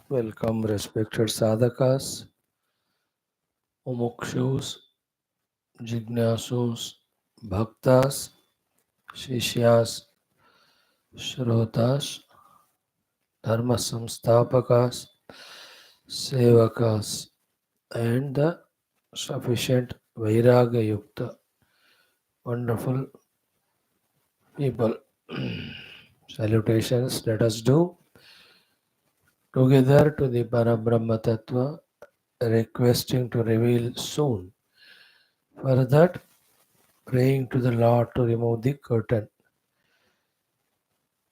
Welcome, respected sadhakas, mumukshus, jignasus, bhaktas, shishyas, shrotas, dharma samsthapakas, sevakas, and the sufficient vairaga yukta, wonderful people. Salutations, let us do together to the Parabrahma Tattva, requesting to reveal soon. For that, praying to the Lord to remove the curtain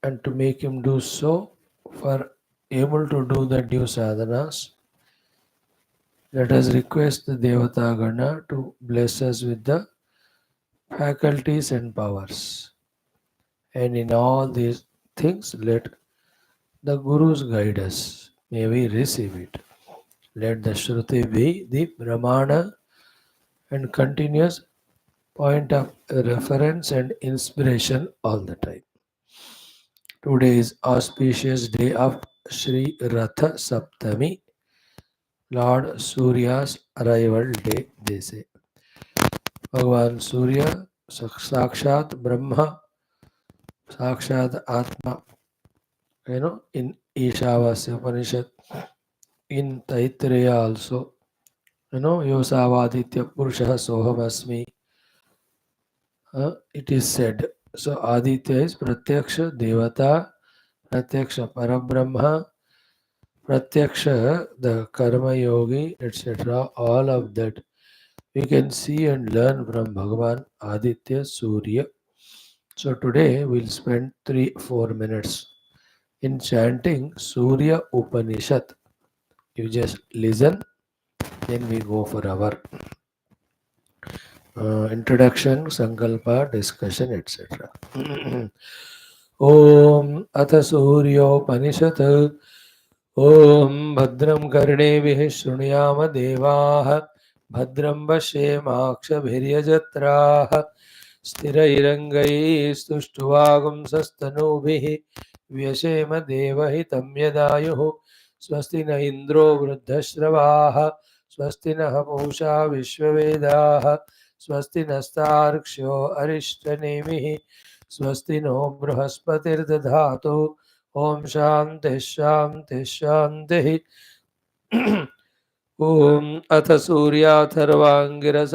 and to make him do so, for able to do the due sadhanas. Let us request the Devata Gana to bless us with the faculties and powers. And in all these things, let the Gurus guide us. May we receive it. Let the Shruti be the Brahmana and continuous point of reference and inspiration all the time. Today is auspicious day of Shri Ratha Saptami, Lord Surya's arrival day, they say. Bhagavan Surya, Sakshat Brahma, Sakshat Atma, in Ishavasya Upanishad, in Taittiriya also, Yosavaditya Purusha Sohamasmi, it is said. So Aditya is Pratyaksha Devata, Pratyaksha Parabrahma, Pratyaksha, the Karma Yogi, etc. All of that we can see and learn from Bhagavan Aditya Surya. So today we'll spend 3-4 minutes in chanting Surya Upanishad. You just listen, then we go for our introduction, Sankalpa, discussion, etc. Om Atha Suryopanishad. Om Bhadram Karneभिः Shrunyama Devaः Bhadram Vashemakshभिर्यजत्राः Sthirairangai Stuštuvagum Sastanubhiः Vyashema Devahitam Yadayuः Swasti na Indro Vruddhashravah Swasti na Pusha Vishwavedah Swasti Nastarksho Arishtanemiः Swasti no Bruhaspatir Om Shanti Shanti Shanti. Om Atha Surya Tharvangira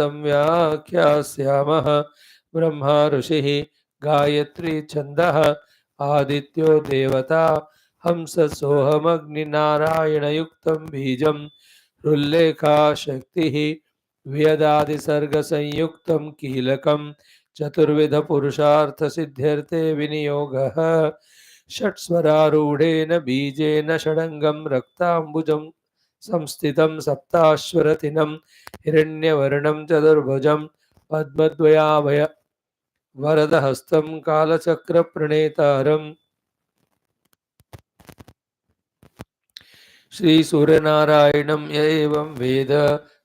Samvyakhyasyamah Brahma Rishihi Gayatri Chandaha Adityo Devata Hamsa Soham Agni Narayana Yuktam Bijam Rullekha Shaktihi Vyadadi Sarga Sanyuktam Kilakam Chaturvidha Purushartha Siddhyarte Viniyogah षट्स्वरारूढेन बीजेन षडङ्गं रक्ताम्बुजं संस्थितं सप्ताश्वरथिनं हिरण्यवर्णं चतुर्भुजं पद्मद्वयाभय वरदहस्तं कालचक्रप्रणेतारं श्रीसूर्यनारायणं य एवं वेद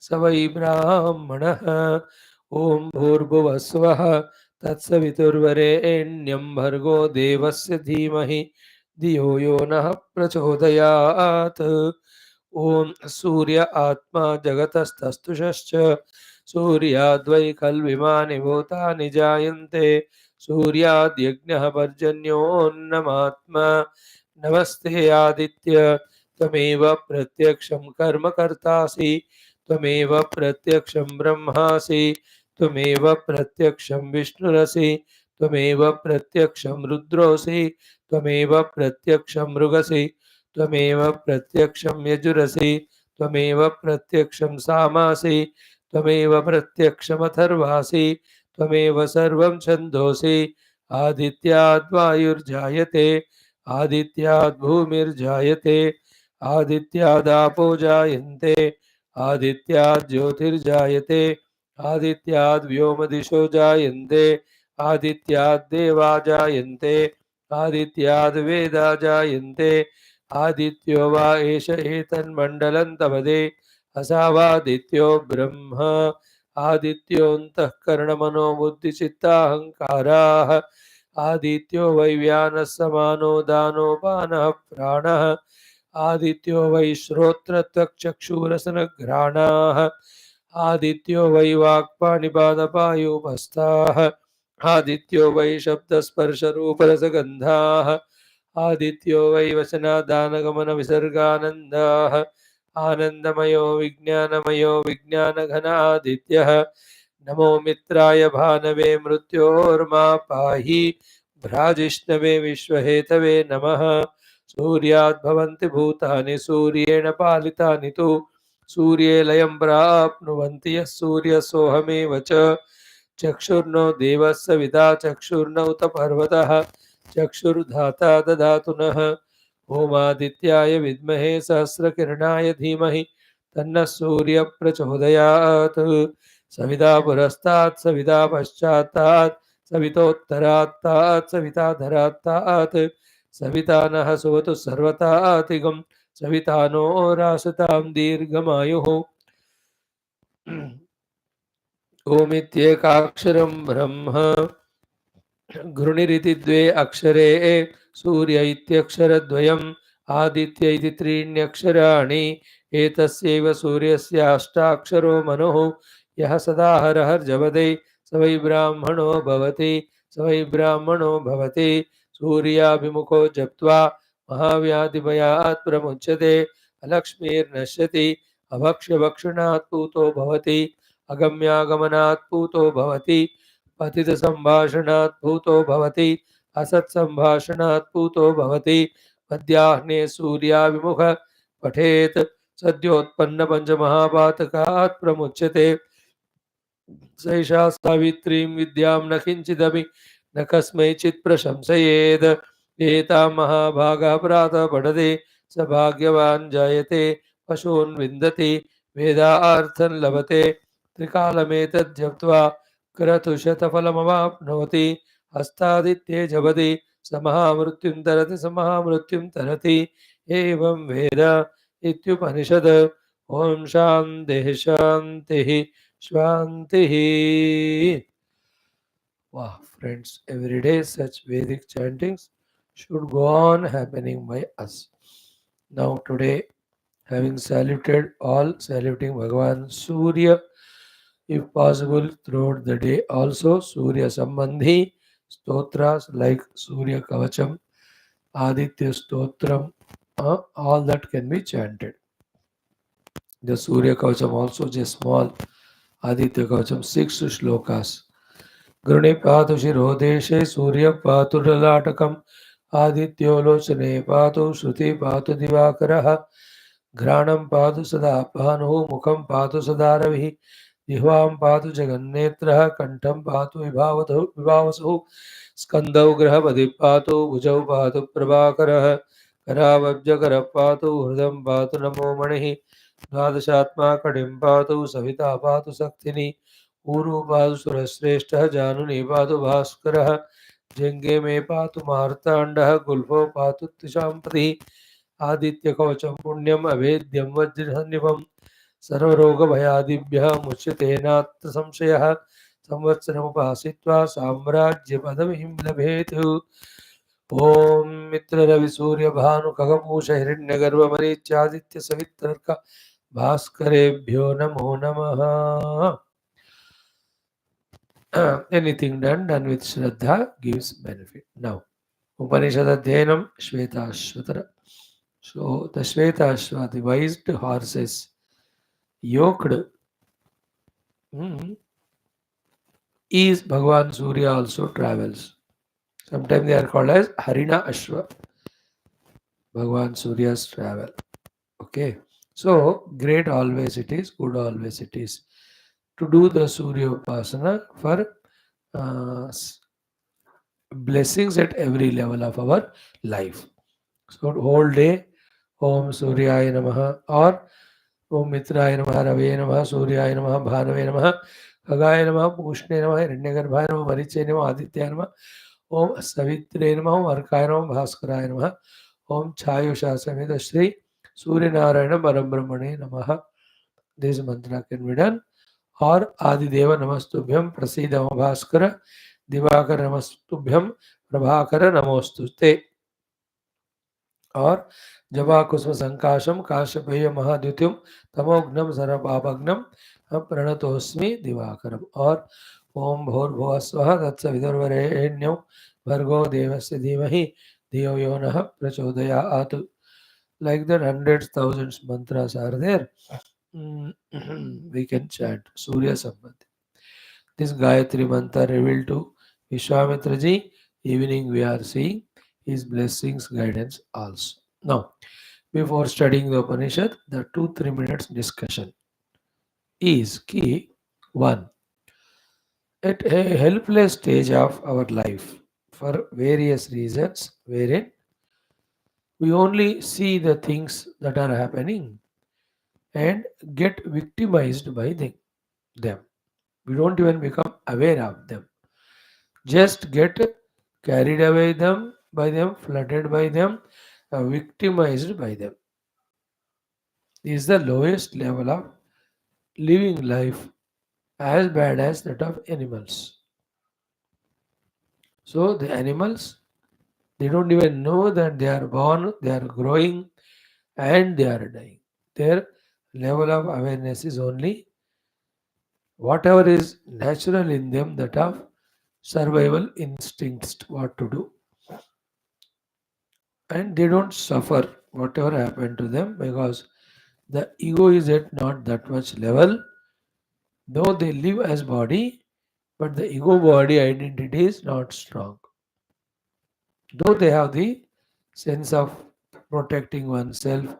स वै ब्राह्मणः ॐ भूर्भुवस्वः तत्सवितुर्वरेण्यं भर्गो देवस्य धीमहि धियो यो नः प्रचोदयात् ॐ सूर्य आत्मा जगतस्तस्तुषश्च सूर्याद्वै खल्विमानि भूतानि जायन्ते सूर्याद्यज्ञः पर्जन्योऽन्नमात्मा नमस्ते आदित्य त्वमेव प्रत्यक्षं कर्म कर्तासि त्वमेव प्रत्यक्षं ब्रह्मासि त्वमेव प्रत्यक्षं विष्णुरसि त्वमेव प्रत्यक्षं रुद्रोऽसि त्वमेव प्रत्यक्षं मृगसि त्वमेव प्रत्यक्षं यजुरसि त्वमेव प्रत्यक्षं सामासि त्वमेव प्रत्यक्षमथर्वासि त्वमेव सर्वं छन्दोसि आदित्याद्वायुर्जायते आदित्याद्भूमिर्जायते आदित्यादापो जायन्ते आदित्याज्योतिर्जायते आदित्याद्व्योमदिशो जायन्ते आदित्याद्देवा जायन्ते आदित्याद्वेदा जायन्ते आदित्यो वा एष एतन्मण्डलं तवदे असावादित्यो ब्रह्म आदित्योऽन्तःकरणमनोबुद्धिचित्ताहङ्काराः आदित्यो वै व्यानः समानो दानोपानः प्राणः आदित्यो वै श्रोत्रत्वक्चक्षुरसनघ्राणाः आदित्यो वै वाक्पाणिपादपायूपस्थाः आदित्यो वै शब्दस्पर्शरूपरसगन्धाः आदित्यो वै वचनादानगमनविसर्गानन्दाः आनन्दमयो विज्ञानघन आदित्यः नमो मित्राय भानवे मृत्योर्मा पाहि भ्राजिष्णवे विश्वहेतवे नमः सूर्याद् भवन्ति भूतानि सूर्येण पालितानि तु सूर्ये लयं प्राप्नुवन्ति यः सूर्यसोऽहमेव च चक्षुर्नो देवः सविता चक्षुर्न उत पर्वतः चक्षुर्धाता ददातु नः ओमादित्याय विद्महे सहस्रकिरणाय धीमहि तन्नः सूर्यः प्रचोदयात् सविता पुरस्तात् सविता पश्चात्तात् सवितोत्तरात्तात् सविता धरात्तात् सविता नः सुवतु सर्वतातिगं सविता नो रासतां दीर्घमायुः ओमित्येकाक्षरं ब्रह्म घृणिरिति द्वे अक्षरे सूर्य इत्यक्षरद्वयम् आदित्य इति त्रीण्यक्षराणि एतस्यैव सूर्यस्याष्टाक्षरो मनुः यः सदा हरहर्जवदे स वै ब्राह्मणो भवति स वै ब्राह्मणो भवति सूर्याभिमुखो जप्त्वा महाव्याधिभयात् प्रमुच्यते अलक्ष्मीर्नश्यति अभक्ष्यभक्षणात् पूतो भवति अगम्यागमनात् पूतो भवति पतितसम्भाषणात् पूतो भवति असत्सम्भाषणात् पूतो भवति मध्याह्ने सूर्याभिमुख पठेत् सद्योत्पन्नपञ्चमहापातकात् प्रमुच्यते सैषा सावित्रीं विद्यां न किञ्चिदपि न कस्मैचित् प्रशंसयेत् एतां महाभागः प्रातः पठति स भाग्यवान् जायते पशून् विन्दति वेदार्थं लभते त्रिकालमेतद् जप्त्वा क्रतुशतफलमवाप्नोति हस्तादित्ये जपति स महामृत्युं तरति एवं वेद इत्युपनिषद ॐ शान्तिः शान्तिः शान्तिः. Wow, friends, every day such Vedic chantings should go on happening by us. Now today, having saluted all, saluting Bhagavan Surya, if possible throughout the day also Surya Sambandhi stotras like Surya Kavacham, Aditya Stotram, all that can be chanted. The Surya Kavacham also just small Aditya Kavacham 6 shlokas. गृणे पातु शिरोदेशे सूर्य पातु ललाटकम् आदित्यो लोचने पातु श्रुति पातु दिवाकरः घ्राणं पातु सदा भानुः मुखं पातु सदा रविः जिह्वां पातु जगन्नेत्रः कण्ठं पातु विभावसुः स्कन्दौ ग्रहपतिः पातु भुजौ पातु प्रभाकरः करावब्जकरः पातु हृदं पातु नमो मणिः द्वादशात्मा कटिं पातु सविता पातु शक्तिनी ऊरू पातु सुरश्रेष्ठः जानुनी पातु भास्करः जंगे में पातु मार्ताण्डः गुल्फो पातु त्रिशाम्पतिः आदित्यकवचं पुण्यम् अभेद्यं वज्रसन्निभं सर्वरोगभयादिभ्यः मुच्यते नात्र संशयः संवत्सरमुपासित्वा साम्राज्यपदवीं लभेत् ॐ मित्ररविसूर्यभानुखगपूष हिरण्यगर्भमरीच्यादित्यसवितर्क भास्करेभ्यो नमो नमः. Anything done with Shraddha gives benefit. Now, Upanishad Adhyanam Shwethashwathara. So, the Shwethashwathi, wise horses, yoked, is Bhagavan Surya also travels. Sometimes they are called as Harina Ashwa. Bhagavan Surya's travel. Okay. So, great always it is, good always it is to do the Surya Upasana for blessings at every level of our life. So whole day, Om Suryaya Namaha or Om Mitraya Namaha, Ravaya Namaha, Suryaya Namaha, Bhanave Namaha, Khagaya Namaha, Pushne Namaha, Hiranyagarbhaya Namaha, Marichaya Namaha, Aditya Namaha, Om Savitre Namaha, Om Arkaya Namaha, Bhaskaraya Namaha, Om Chayusha Samhita Shri, Surya Narayana Parabrahmane Namaha. This mantra can be done. और आदिदेव नमस्तुभ्यं प्रसीद मम भास्कर दिवाकर नमस्तुभ्यं Prabhakara Namostute, or Java Kusma Sankasham Kashapaya Mahadyutyam Tamognam Sarabhabagnam Pranatosmi Divakaram, or Om Bhor Bhuvasvaha Tatsa Vidurvarenyam Bhargo Devasya Dhimahi Dhiyo Yonaha Prachodaya. Like that, hundreds, thousands mantras are there. We can chant Surya Sambandhi. This Gayatri mantra revealed to Vishwamitra ji. Evening we are seeing his blessings, guidance also. Now, before studying the Upanishad, the 2-3 minutes discussion is key. One, at a helpless stage of our life, for various reasons, wherein we only see the things that are happening and get victimized by them. We don't even become aware of them. Just get carried away by them, flooded by them, victimized by them. This is the lowest level of living life, as bad as that of animals. So the animals, they don't even know that they are born, they are growing, and they are dying. Their level of awareness is only whatever is natural in them, that of survival instincts, what to do. And they don't suffer whatever happened to them, because the ego is at not that much level, though they live as body, but the ego body identity is not strong. Though they have the sense of protecting oneself,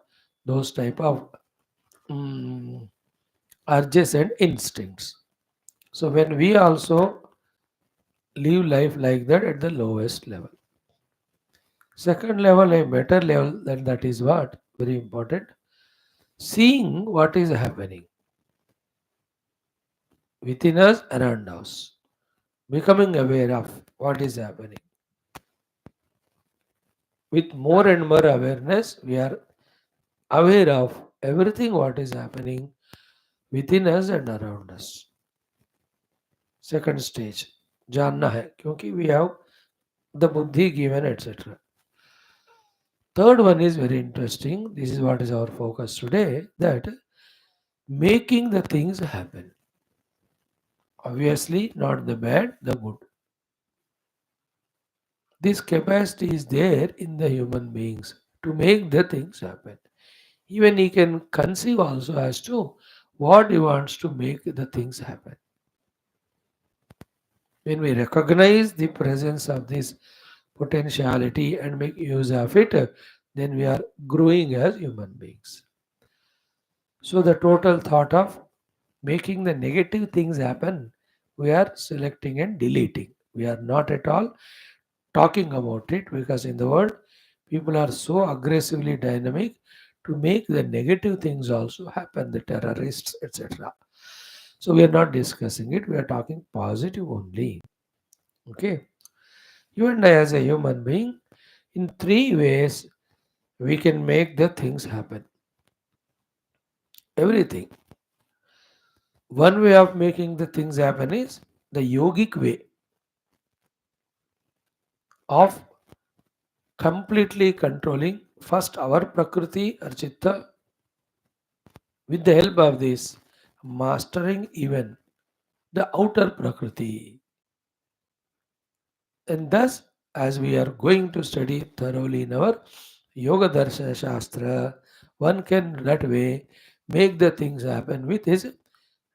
those type of mm, urges and instincts. So when we also live life like that at the lowest level. Second level, a better level, then that is what? Very important. Seeing what is happening within us, around us. Becoming aware of what is happening. With more and more awareness, we are aware of everything what is happening within us and around us. Second stage, जानना है, क्योंकि we have the buddhi given, etc. Third one is very interesting. This is what is our focus today, that making the things happen. Obviously, not the bad, the good. This capacity is there in the human beings to make the things happen. Even he can conceive also as to what he wants to make the things happen. When we recognize the presence of this potentiality and make use of it, then we are growing as human beings. So the total thought of making the negative things happen, we are selecting and deleting. We are not at all talking about it, because in the world, people are so aggressively dynamic to make the negative things also happen, the terrorists, etc. So we are not discussing it, we are talking positive only. Okay. You and I, as a human being, in 3 ways, we can make the things happen. Everything. One way of making the things happen is the yogic way of completely controlling first our prakriti or chitta, with the help of this, mastering even the outer prakriti. And thus, as we are going to study thoroughly in our Yoga Darshana Shastra, one can that way make the things happen with his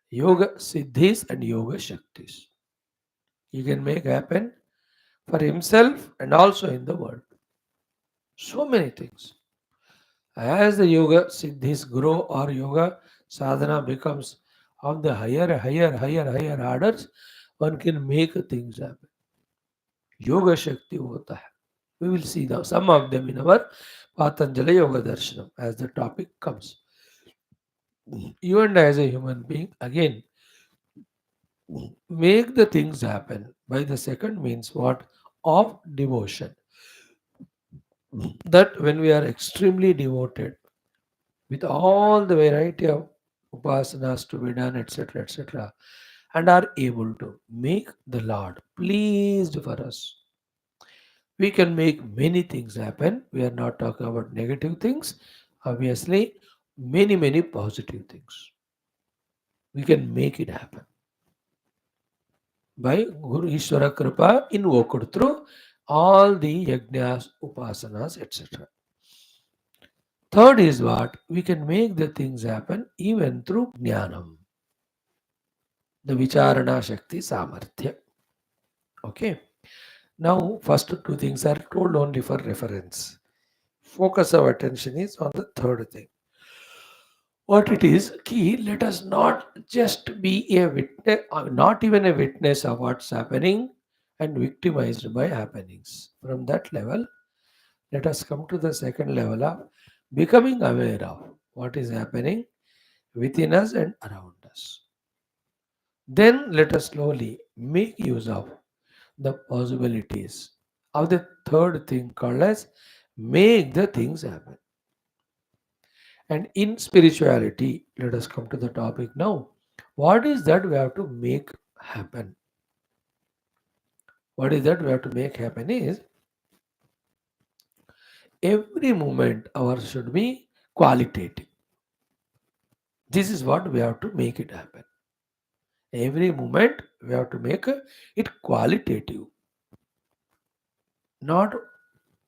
Yoga Siddhis and Yoga Shaktis. He can make happen for himself and also in the world. So many things. As the Yoga Siddhis grow, or Yoga Sadhana becomes of the higher orders, one can make things happen. Yoga Shakti hota hai. We will see now some of them in our Patanjali Yoga Darshanam as the topic comes. You and I, as a human being, again, make the things happen by the second means what? Of devotion. That when we are extremely devoted, with all the variety of upasanas to be done, etc., and are able to make the Lord pleased for us. We can make many things happen. We are not talking about negative things. Obviously, many positive things. We can make it happen by Guru Ishwara Kripa invoked through all the yajnas, upasanas, etc. Third is what? We can make the things happen even through jnanam, the vicharana shakti samarthya. Okay. Now, first two things are told only for reference. Focus of attention is on the third thing. What it is, key, let us not just be a witness, not even a witness of what's happening and victimized by happenings. From that level, let us come to the second level of becoming aware of what is happening within us and around us. Then let us slowly make use of the possibilities of the third thing called as make the things happen. And in spirituality, let us come to the topic now. What is that we have to make happen? What is that we have to make happen is every moment ours should be qualitative. This is what we have to make it happen. Every moment we have to make it qualitative, not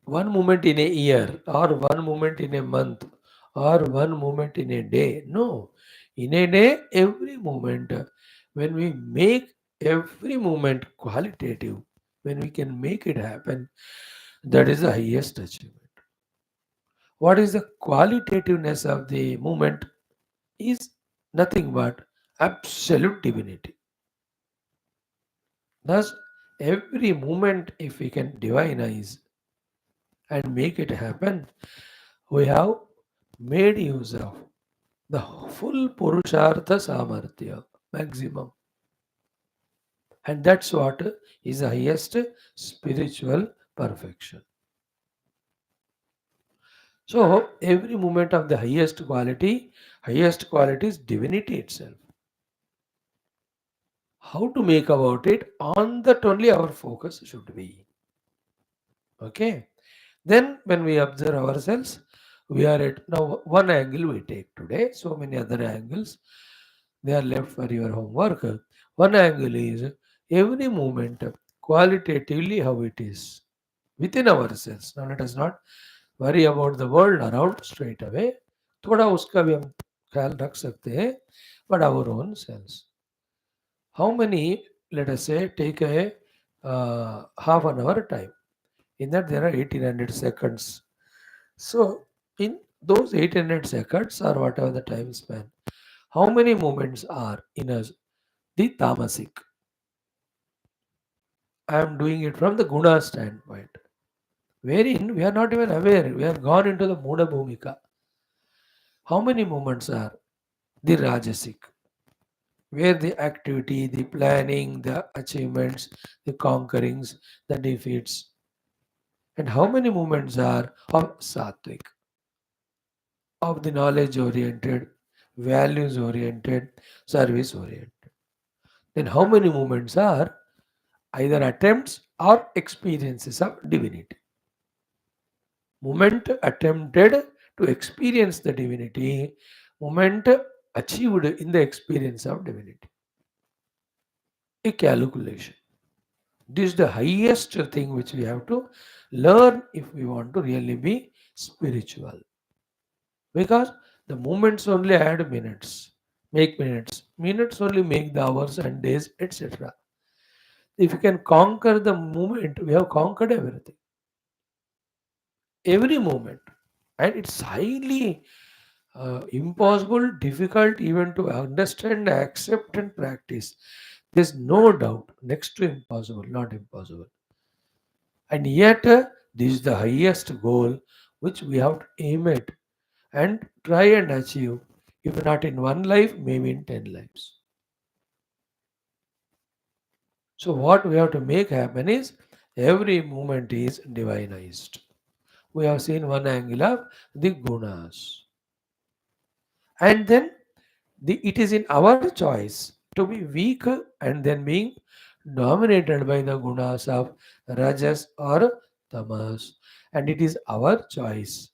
one moment in a year or one moment in a month or one moment in a day. No, in a day, every moment, when we make every moment qualitative, when we can make it happen, that is the highest achievement. What is the qualitativeness of the moment is nothing but absolute divinity. Thus, every moment, if we can divinize and make it happen, we have made use of the full Purushartha Samarthya, maximum. And that's what is the highest spiritual perfection. So, every moment of the highest quality is divinity itself. How to make about it? On that only our focus should be. Okay. Then, when we observe ourselves, we are at now one angle we take today, so many other angles they are left for your homework. One angle is every moment qualitatively how it is within ourselves. Now let us not worry about the world around straight away. थोड़ा उसका भी हम ख्याल रख सकते हैं, but our own selves. How many, let us say, take a half an hour time. In that there are 1800 seconds. So in those 1800 seconds or whatever the time span, how many moments are in us? The tamasic. I am doing it from the guna standpoint, wherein we are not even aware. We have gone into the Muna Bhumika. How many moments are the Rajasic, where the activity, the planning, the achievements, the conquerings, the defeats, and how many moments are of Sattvic, of the knowledge oriented, values oriented, service oriented? Then how many moments are either attempts or experiences of divinity? Moment attempted to experience the divinity, moment achieved in the experience of divinity. A calculation. This is the highest thing which we have to learn if we want to really be spiritual. Because the moments only add minutes, make minutes. Minutes only make the hours and days, etc. If you can conquer the moment, we have conquered everything. Every moment. And it's highly impossible, difficult even to understand, accept, and practice. There's no doubt, next to impossible, not impossible. And yet, this is the highest goal which we have to aim at and try and achieve, if not in one life, maybe in 10 lives. So, what we have to make happen is every moment is divinized. We have seen one angle of the gunas. And then it is in our choice to be weak and then being dominated by the gunas of rajas or tamas, and it is our choice.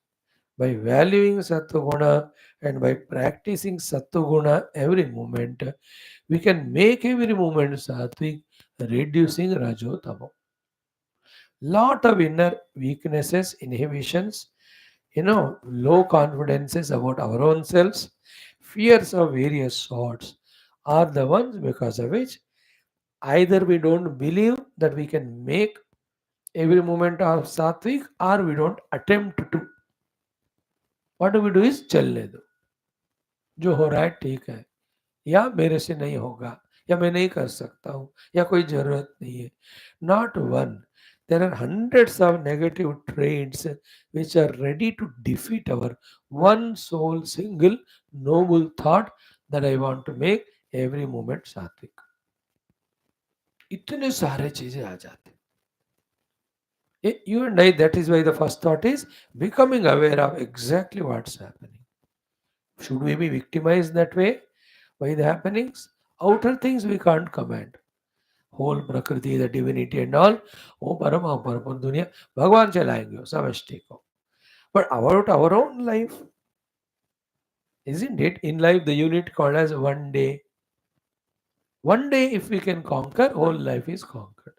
By valuing Sattva and by practicing Sattva every moment, we can make every moment sattvic, reducing Rajotamo. Lot of inner weaknesses, inhibitions, low confidences about our own selves, fears of various sorts are the ones because of which either we don't believe that we can make every moment of sattvic or we don't attempt to. What do we do is चल ले दो जो हो रहा है ठीक है या मेरे से नहीं होगा या मैं नहीं कर सकता हूँ या कोई जरूरत नहीं है not one there are hundreds of negative traits which are ready to defeat our one sole single noble thought that I want to make every moment सात्विक इतने सारे चीजें आ जाते you and I that is why the first thought is becoming aware of exactly what's happening should we be victimized that way by the happenings outer things we can't command whole prakriti, the divinity and all, oh Parama, Parama Dunya, Bhagawan चलाएंगे समष्टि को. But about our own life, isn't it? In life, the unit called as one day. One day, if we can conquer, whole life is conquered.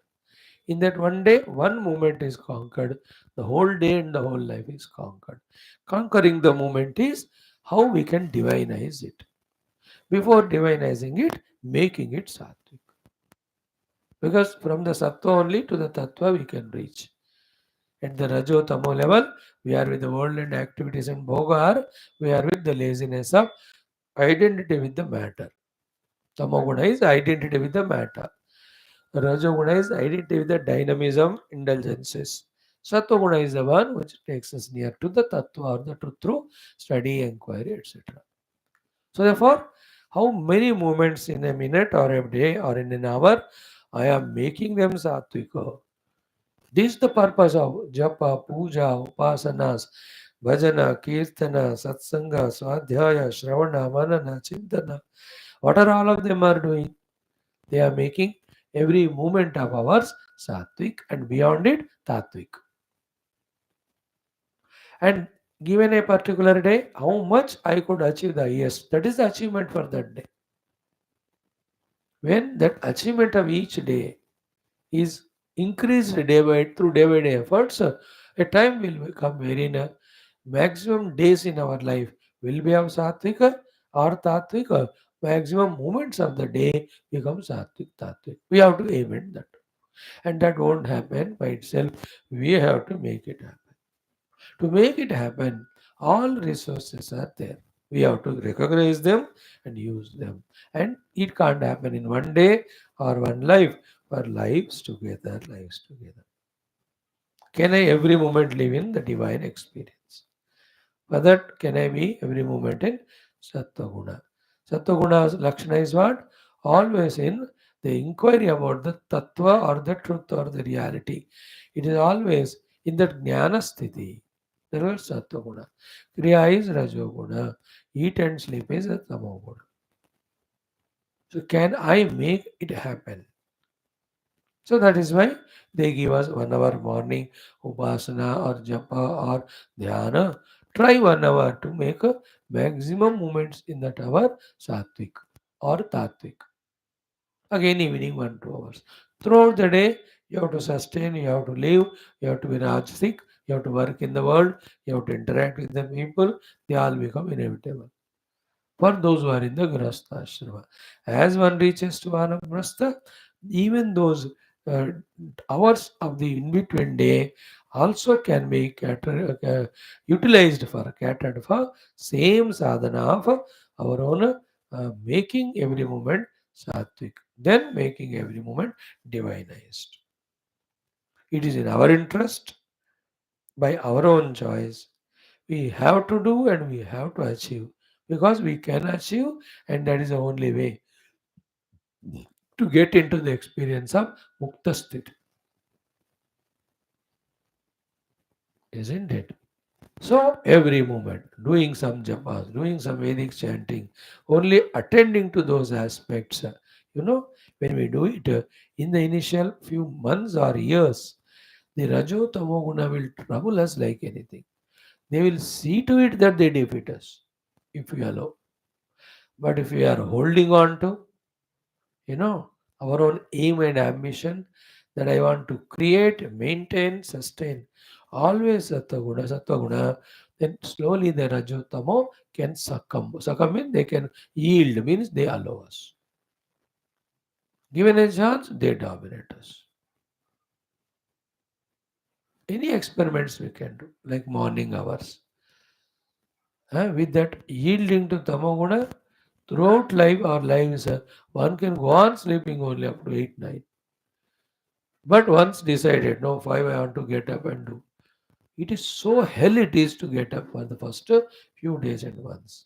In that one day, one moment is conquered. The whole day and the whole life is conquered. Conquering the moment is how we can divinize it. Before divinizing it, making it sattvic. Because from the sattva only to the tattva we can reach. At the rajo tamo level, we are with the world and activities and bhogar, we are with the laziness of identity with the matter. Tamoguna is identity with the matter. Rajoguna is identity with the dynamism, indulgences. Sattoguna is the one which takes us near to the tattva or the truth through study, inquiry, etc. So therefore, how many moments in a minute or a day or in an hour I am making them sattvika. This is the purpose of japa, puja, upasanas, bhajana, kirtana, satsanga, swadhyaya, shravana, manana, chintana. What are all of them are doing? They are making every moment of ours sattvic and beyond it tattvic. And given a particular day, how much I could achieve the highest. That is the achievement for that day. When that achievement of each day is increased day by day efforts, a time will come wherein maximum days in our life will be of sattvika or tattvika. Maximum moments of the day become sattvic, tattvic. We have to aim at that. And that won't happen by itself. We have to make it happen. To make it happen, all resources are there. We have to recognize them and use them. And it can't happen in one day or one life, but lives together, lives together. Can I every moment live in the divine experience? For that, can I be every moment in Sattva-guna? Sattva-guna's Lakshana is what? Always in the inquiry about the Tattva or the truth or the reality. It is always in that Jnana Sthiti. That was Sattva-guna. Kriya is Rajoguna. Eat and sleep is a Tamoguna. So can I make it happen? So that is why they give us 1 hour morning upasana or japa or dhyana. Try 1 hour to make a maximum moments in that hour sattvic or tattvic. Again evening 1 2 hours. Throughout the day you have to sustain, you have to live, you have to be rajasic, you have to work in the world, you have to interact with the people. They all become inevitable. For those who are in the Grasta Ashrama. As one reaches to Vanaprastha, even those uh, hours of the in-between day also can be utilized for, catered for same sadhana of our own making every moment sattvic, then making every moment divinized. It is in our interest, by our own choice, we have to do and we have to achieve because we can achieve and that is the only way to get into the experience of mukta sthiti, isn't it? So every moment doing some japas, doing some Vedic chanting, only attending to those aspects, when we do it in the initial few months or years, The Rajo Tamo Guna will trouble us like anything. They will see to it that they defeat us if we allow. But if we are holding on to, our own aim and ambition that I want to create, maintain, sustain, always Sattva Guna, then slowly the Rajo Tamo can succumb. Succumb means they can yield, means they allow us. Given a chance, they dominate us. Any experiments we can do, like morning hours. With that yielding to Tamoguna, throughout life, our lives, one can go on sleeping only up to 8, 9. But once decided, no, 5 I want to get up and do. It is so hell it is to get up for the first few days at once.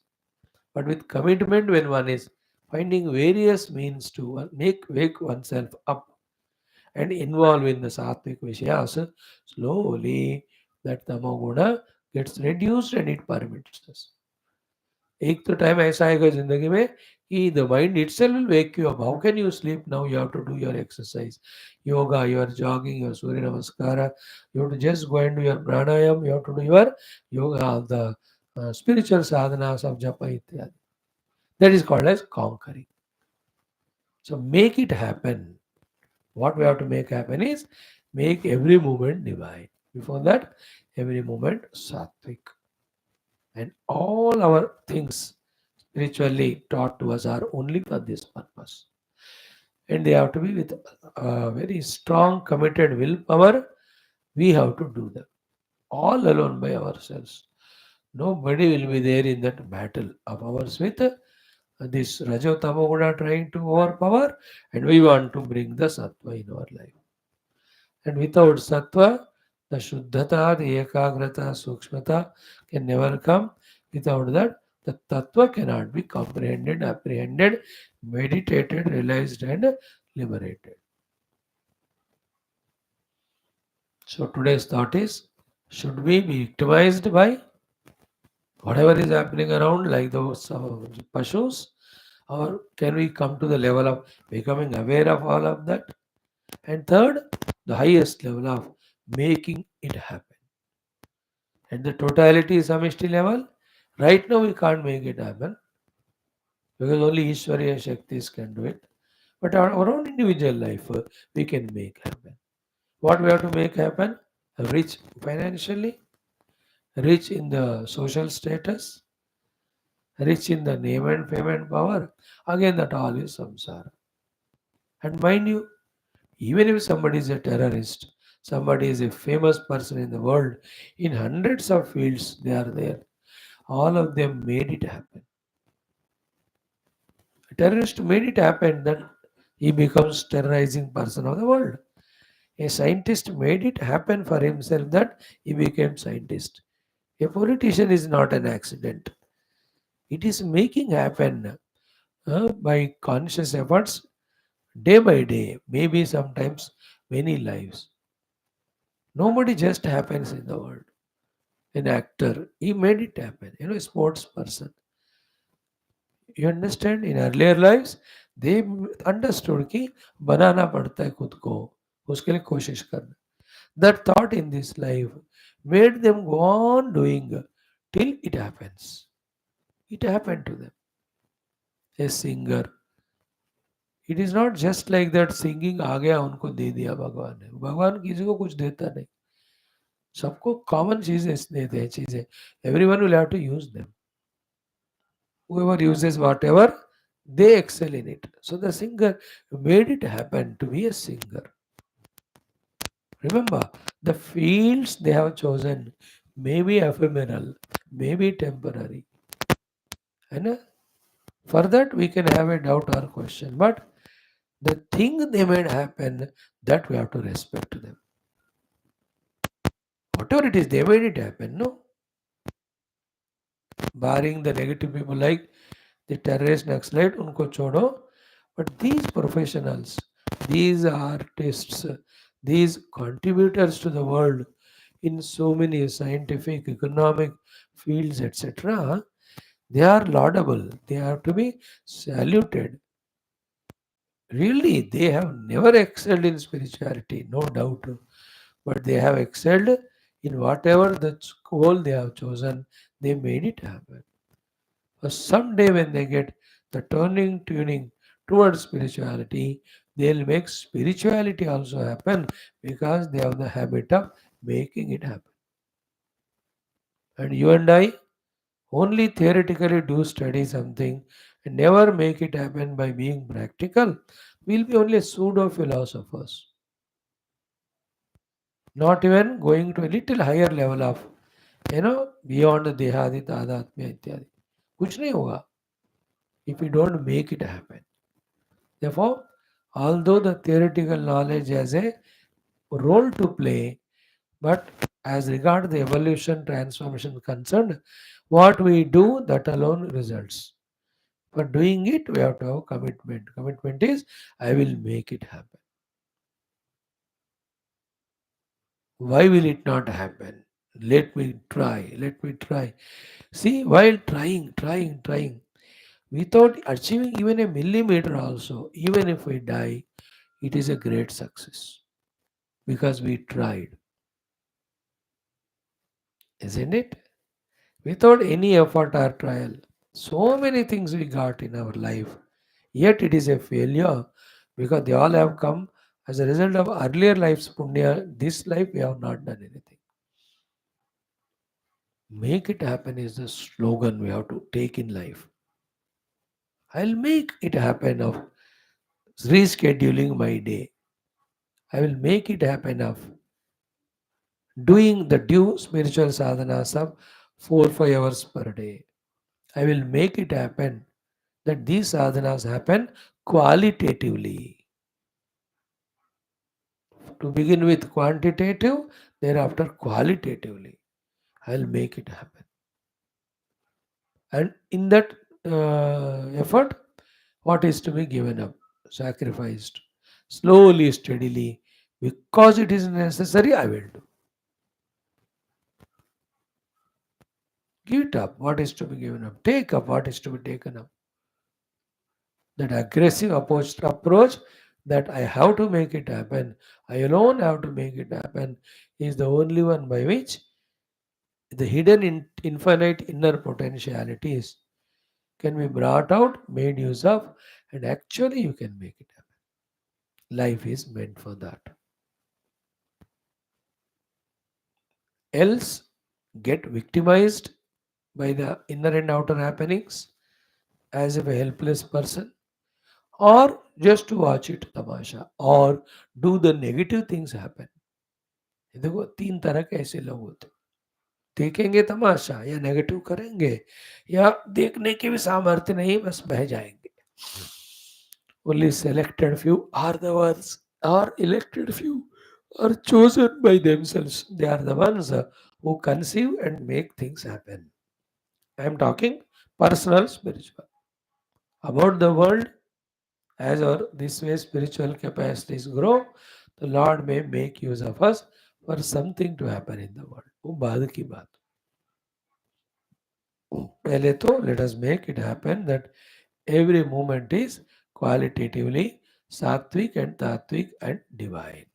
But with commitment, when one is finding various means to wake oneself up and involve in the sattvic vishayas, slowly that tamoguna gets reduced and it permits us. एक तो time ऐसा आएगा जिंदगी में कि the mind itself will wake you up. How can you sleep now? You have to do your exercise, yoga, your jogging, your surya namaskara. You have to just go and do your pranayam. You have to do your yoga, the spiritual sadhanas of japa ityadi. That is called as conquering. So make it happen. What we have to make happen is make every moment divine. Before that, every moment sattvic. And all our things spiritually taught to us are only for this purpose. And they have to be with a very strong, committed willpower. We have to do them all alone by ourselves. Nobody will be there in that battle of ours with this Rajo Tamoguna trying to overpower, and we want to bring the Sattva in our life. And without Sattva, the Shuddhata, the Ekagrata, Sukshmata can never come. Without that, the Tattva cannot be comprehended, apprehended, meditated, realized, and liberated. So today's thought is, should we be victimized by whatever is happening around like those pashus? Or can we come to the level of becoming aware of all of that? And third, the highest level of making it happen. At the totality samishti level, right now we can't make it happen because only Ishwariya Shaktis can do it. But our own individual life, we can make happen. What we have to make happen? Rich financially, rich in the social status, rich in the name and fame and power. Again, that all is samsara. And mind you, even if somebody is a terrorist, somebody is a famous person in the world, in hundreds of fields they are there. All of them made it happen. A terrorist made it happen that he becomes terrorizing person of the world. A scientist made it happen for himself that he became scientist. A politician is not an accident. It is making happen by conscious efforts day by day, maybe sometimes many lives. Nobody just happens in the world. An actor, he made it happen. A sports person. You understand? In earlier lives, they understood कि बनाना पड़ता है खुद को, उसके लिए कोशिश करना. That thought in this life made them go on doing till it happens. It happened to them. A singer. It is not just like that singing आ गया उनको दे दिया भगवान ने. भगवान किसी को कुछ देता नहीं. सबको कॉमन चीजें देते हैं चीजें. Everyone will have to use them. Whoever uses whatever, they excel in it. So the singer made it happen to be a singer. Remember, the fields they have chosen may be ephemeral, may be temporary. And for that, we can have a doubt or question. But the thing they made happen, that we have to respect them. Whatever it is, they made it happen, no? Barring the negative people like the terrorist Naxalite, unko chodo. But these professionals, these artists, these contributors to the world in so many scientific, economic fields, etc., they are laudable. They have to be saluted. Really, they have never excelled in spirituality, no doubt. but they have excelled in whatever the goal they have chosen. They made it happen. But someday when they get the turning tuning towards spirituality, they'll make spirituality also happen because they have the habit of making it happen. And you and I only theoretically do study something and never make it happen by being practical, we'll be only pseudo philosophers, not even going to a little higher level of beyond देहादि तादात्म्य इत्यादि कुछ नहीं होगा if we don't make it happen. Therefore, although the theoretical knowledge has a role to play, but as regard the evolution transformation concerned, what we do that alone results. For doing it, we have to have commitment. Commitment is I will make it happen. Why will it not happen? Let me try. Let me try. See, while trying, without achieving even a millimeter also, even if we die, it is a great success because we tried, isn't it? Without any effort or trial, so many things we got in our life, yet it is a failure because they all have come as a result of earlier life's punya. This life we have not done anything. Make it happen is the slogan we have to take in life. I'll make it happen of rescheduling my day. I will make it happen of doing the due spiritual sadhanas of 4-5 hours per day. I will make it happen that these sadhanas happen qualitatively. To begin with quantitative, thereafter qualitatively. I'll make it happen. And in that effort, what is to be given up, sacrificed, slowly, steadily, because it is necessary, I will do. Give it up, what is to be given up. Take up what is to be taken up. That aggressive approach that I have to make it happen, I alone have to make it happen, is the only one by which the hidden infinite inner potentialities can be brought out, made use of, and actually you can make it happen. Life is meant for that. Else, get victimized by the inner and outer happenings as if a helpless person, or just to watch it tamasha, or do the negative things happen. देखो तीन तरह के ऐसे लोग होते, देखेंगे तमाशा या negative करेंगे या देखने के भी सामर्थ्य नहीं, बस बह जाएंगे. Only selected few are the ones, or elected few are chosen by themselves. They are the ones who conceive and make things happen. I am talking personal spiritual. About the world, as our this way spiritual capacities grow, the Lord may make use of us for something to happen in the world. वो बाद की बात. पहले तो let us make it happen that every moment is qualitatively sattvic and tattvic and divine.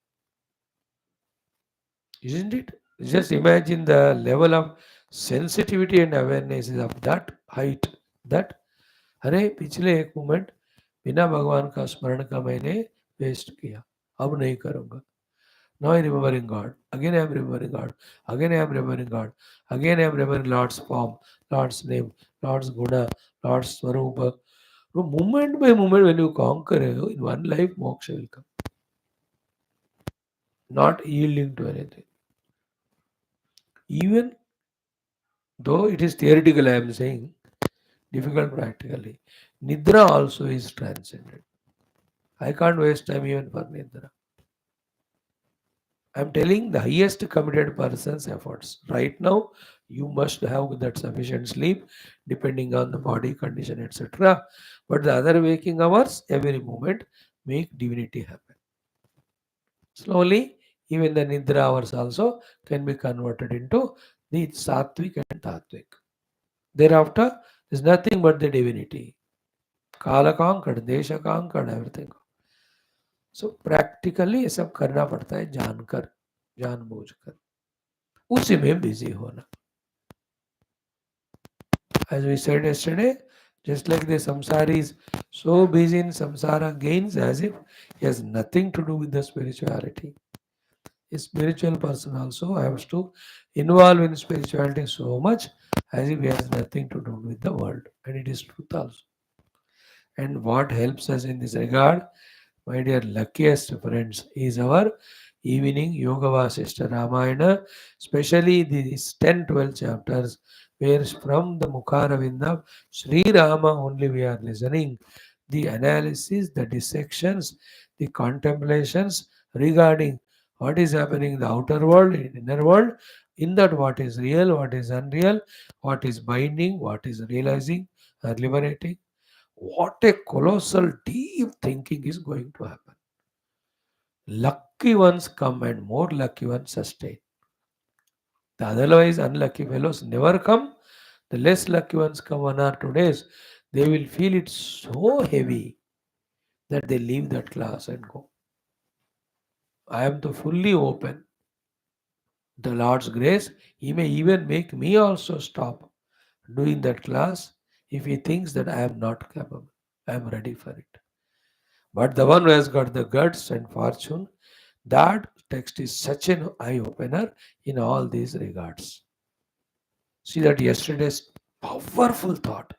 Isn't it? Just imagine the level of sensitivity and awareness is of that height that अरे पिछले एक moment बिना भगवान का स्मरण का मैंने waste किया, अब नहीं करूँगा. Now I am remembering God. Again I am remembering God. Again I am remembering God. Again I am remembering Lord's form, Lord's name, Lord's guna, Lord's swarupa. So moment by moment when you conquer in one life, moksha will come. Not yielding to anything. Even though it is theoretical, I am saying, difficult practically. Nidra also is transcendent. I can't waste time even for Nidra. I am telling the highest committed person's efforts. Right now, you must have that sufficient sleep depending on the body condition, etc. But the other waking hours, every moment, make divinity happen. Slowly, even the Nidra hours also can be converted into the Sattvic and Tattvic. Thereafter, there is nothing but the divinity. Kala conquered, Desha conquered, everything. So practically ये सब करना पड़ता है जानकर. जानबूझकर उसी में busy होना. As we said yesterday, just like the samsari is so busy in samsara gains as if he has nothing to do with the spirituality. A spiritual person also has to involve in spirituality so much as if he has nothing to do with the world. And it is truth also. And what helps us in this regard, my dear luckiest friends, is our evening Yoga Vasishta Ramayana, especially these 10 12 chapters, where from the Mukharavinda, Sri Rama only we are listening. The analysis, the dissections, the contemplations regarding what is happening in the outer world, in inner world, in that what is real, what is unreal, what is binding, what is realizing or liberating. What a colossal deep thinking is going to happen. Lucky ones come and more lucky ones sustain. The otherwise unlucky fellows never come. The less lucky ones come 1 or 2 days. They will feel it so heavy that they leave that class and go. I am to fully open. The Lord's grace, He may even make me also stop doing that class if He thinks that I am not capable. I am ready for it. But the one who has got the guts and fortune, that text is such an eye opener in all these regards. See that yesterday's powerful thought.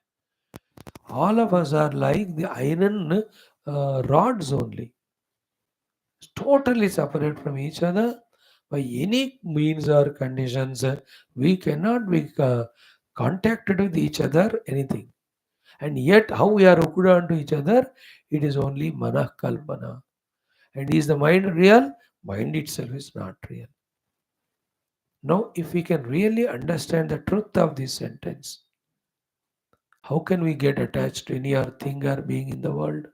All of us are like the iron rods only, totally separate from each other by any means or conditions. We cannot be contacted with each other, anything. And yet, how we are hooked on to each other, it is only manah kalpana. And is the mind real? Mind itself is not real. Now, if we can really understand the truth of this sentence, how can we get attached to any other thing or being in the world?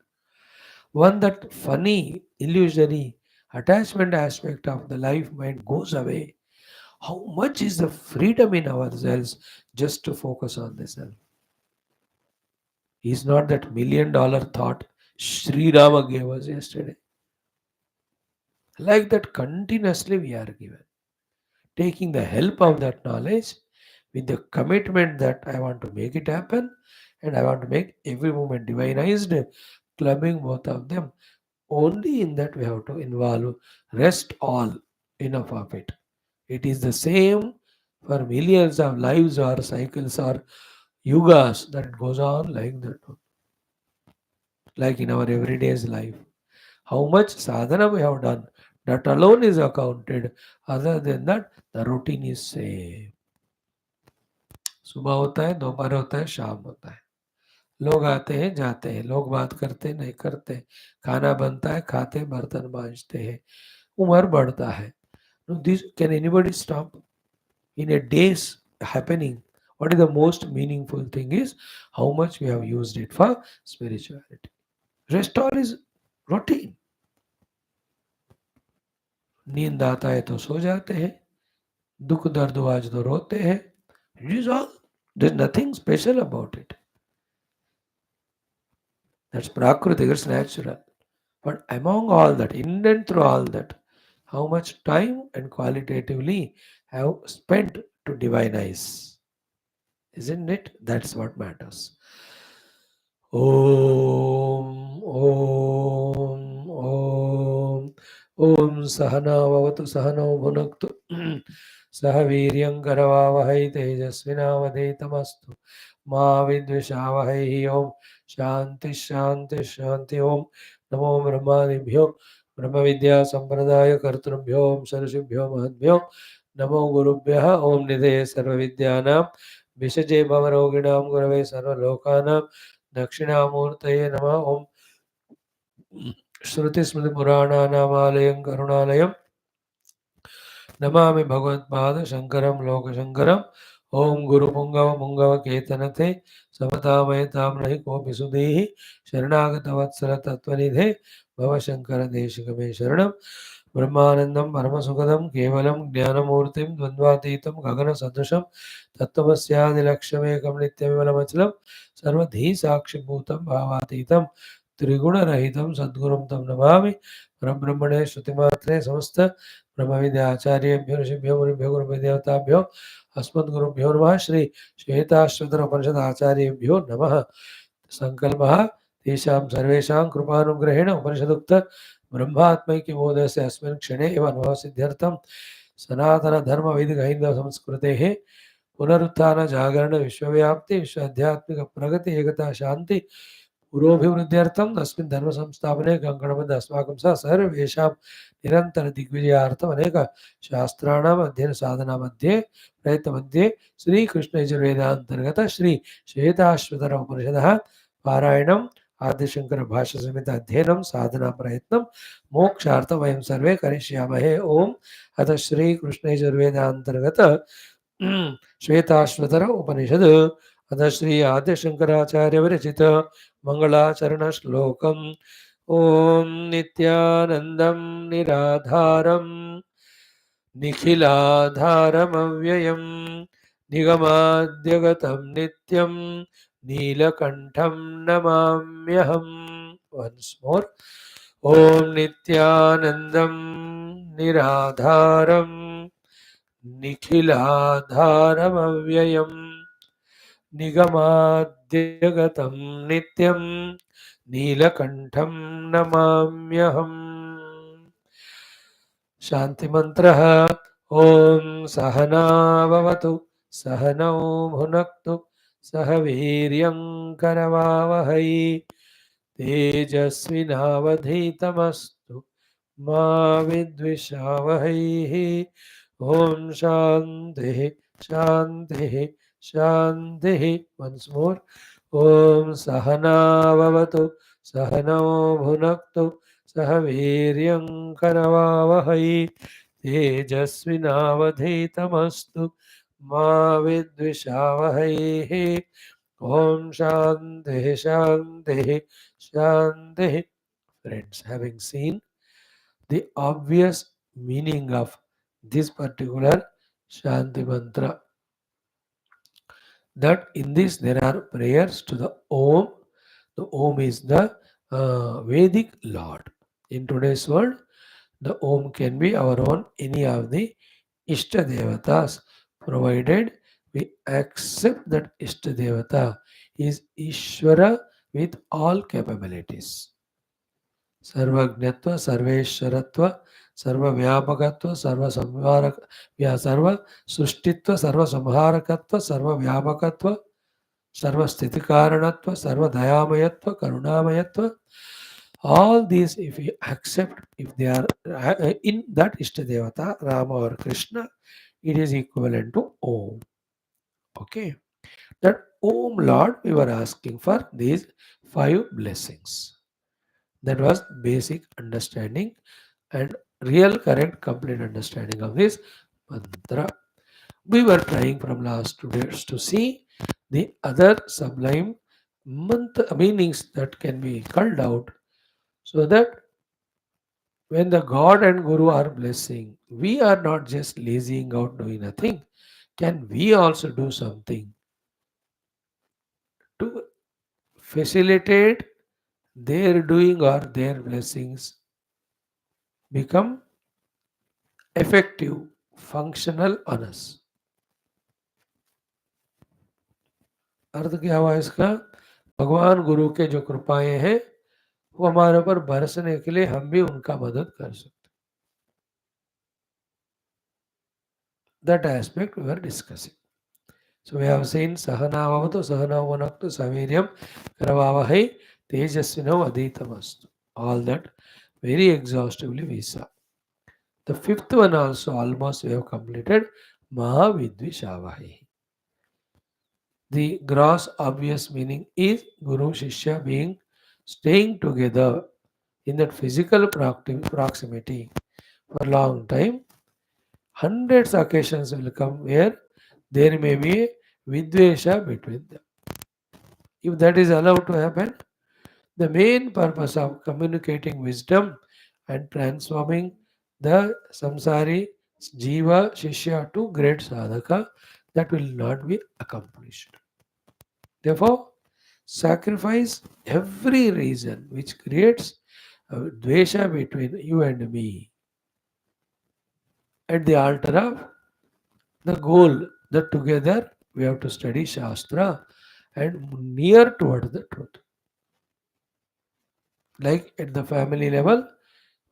One that funny, illusory attachment aspect of the life mind goes away. How much is the freedom in ourselves just to focus on the self? Is not that $1,000,000 thought Sri Rama gave us yesterday? Like that, continuously we are given. Taking the help of that knowledge with the commitment that I want to make it happen and I want to make every moment divinized, clubbing both of them. Only in that we have to involve rest all, enough of it. It is the same for millions of lives or cycles or yugas that it goes on like that, like in our everyday's life. How much sadhana we have done, that alone is accounted. Other than that, the routine is same. सुबह होता है, दोपहर होता है, शाम होता है. लोग आते हैं, जाते हैं, लोग बात करते नहीं करते, खाना बनता है, खाते, बर्तन मांजते हैं, उम्र बढ़ता है. This can anybody stop in a day's happening? What is the most meaningful thing is how much we have used it for spirituality. Rest all is routine. नींद आता है तो सो जाते हैं, दुख दर्द हुआ तो रोते हैं. It is all. There's nothing special about it. That's Prakriti, it's natural. But among all that, in and through all that, how much time and qualitatively have spent to divinize? Isn't it? That's what matters. Om, Om, Om, Om Sahana Vavatu Sahano Bhunaktu Sahaviryam Karavavahai Tejasvinavadetamastu Ma Vidvishavahai Om Shanti Shanti Shanti Om Namo Brahmanibhyo Brahma Vidya Sampradaya Kartrubhyo Om Sarashibhyo Mahadbhyo Namo Gurubhyaha Om Nidhe Sarva Vidyanam Vishaje Bhavaroginam Gurave Sarva Lokanam दक्षिणामूर्तये नमः. ओम श्रुति स्मृति पुराणानामालयं करुणालयं नमामि भगवत्पाद शंकरं लोकशंकरं. ओम गुरु पुंगव पुंगव केतनते समतामयतां नहि कोपि सुधीः शरणागत वत्सल तत्त्वनिधे भव शंकर देशिक मे शरणं. ब्रह्मानंदं परमसुखदं केवलं ज्ञानमूर्तिं द्वन्द्वातीतं गगनसदृशं तत्त्वमस्यादिलक्ष्यमेकं नित्यविमलमचलं सर्वधी साक्षिभूतं भावातीतं त्रिगुणरहितं सद्गुरुं तं नमामि परब्रह्मणे श्रुतिमात्रे समस्त ब्रह्मविद्याचार्येभ्यो ऋषिभ्यो मुनिभ्यो गुरुदेवताभ्यो अस्मद्गुरुभ्यो नमः श्री श्वेताश्वतर उपनिषद आचार्येभ्यो नमः संकल्पः तेषां सर्वेषां कृपानुग्रहेण उपनिषदुक्त ब्रह्मात्मैक्यबोधस्य अस्मिन् क्षणे एव अनुभवसिद्ध्यर्थं सनातनधर्मवैदिकहैन्दवसंस्कृतेः पुनरुत्थान जागरण विश्वव्याप्ति विश्व आध्यात्मिक प्रगति एकता शांति पुरोभिवृद्ध्यर्थम अस्मिन् धर्म संस्थापने कंकणबद्ध अस्माकं सह सर्वेषां निरंतर दिग्विजयार्थम अनेक शास्त्राणाम् अध्ययन साधना मध्ये प्रयत्न मध्ये श्री कृष्ण यजुर्वेदांतर्गत श्री श्वेताश्वतर उपनिषदः पारायणम् आदिशंकर भाष्य समेत अध्ययनं साधना प्रयत्नं मोक्षार्थं वयं सर्वे करिष्यामहे ओम अथ श्री कृष्ण यजुर्वेदांतर्गत श्वेताश्वतर उपनिषद अथ श्री आदिशंकराचार्य विरचित मंगलाचरण श्लोकम् ओम नित्यानंदं निराधारं निखिलाधारमव्ययं निगमाद्यगतं नित्यं नीलकण्ठं नमाम्यहम् once more ओम नित्यानंदं निराधारं निखिलाधारमव्ययं निगमाद्यगतं नित्यं नीलकण्ठं नमाम्यहम् शांति मंत्रः ओम सहनाववतु सहनौ भुनक्तु सह वीर्यं करवावहै तेजस्विनावधीतमस्तु मा विद्विषावहैः ओम शांतिः शांतिः शांतिः once more ओम सहनाववतु सहनौ भुनक्तु सह वीर्यं करवावहै तेजस्विनावधीतमस्तु मा विद्विषावहैः ओम शांतिः शांतिः शांतिः Friends, having seen the obvious meaning of this particular Shanti mantra, that in this there are prayers to the Om. The Om is the Vedic Lord. In today's world, the Om can be our own, any of the Ishta Devatas, provided we accept that Ishta Devata is Ishvara with all capabilities. सर्वज्ञत्व सर्वेश्वरत्व सर्वव्यापकत्व सर्वसंहारक serve सृष्टित्व सर्वसंहारकत्व सर्वव्यापकत्व सर्वस्थितिकारणत्व सर्वदयामयत्व करुणामयत्व. All these, if we accept, if they are in that Ishtadevata, Rama or Krishna, it is equivalent to Om. Okay. That Om Lord, we were asking for these 5 blessings. That was basic understanding and real correct complete understanding of this mantra. We were trying from last 2 days to see the other sublime mantra meanings that can be culled out, so that when the God and Guru are blessing, we are not just lazying out doing nothing. Can we also do something to facilitate their doing or their blessings become effective, functional on us? अर्थ क्या हुआ इसका? भगवान गुरु के जो कृपाएं हैं वो हमारे ऊपर बरसने के लिए हम भी उनका मदद कर सकते. That aspect we were discussing. So we have seen Sahanavavatu, Sahanavunaktu, Saviryam, Karavavahai, Tejasvinav Aditamastu. All that very exhaustively we saw. The 5th one also almost we have completed, Mahavidvishavahai. The gross obvious meaning is Guru Shishya being staying together in that physical proximity for a long time. Hundreds of occasions will come where there may be a vidvesha between them. If that is allowed to happen, the main purpose of communicating wisdom and transforming the samsari jiva shishya to great sadhaka, that will not be accomplished. Therefore, Sacrifice every reason which creates a dvesha between you and me at the altar of the goal that together we have to study Shastra and near towards the truth. Like at the family level,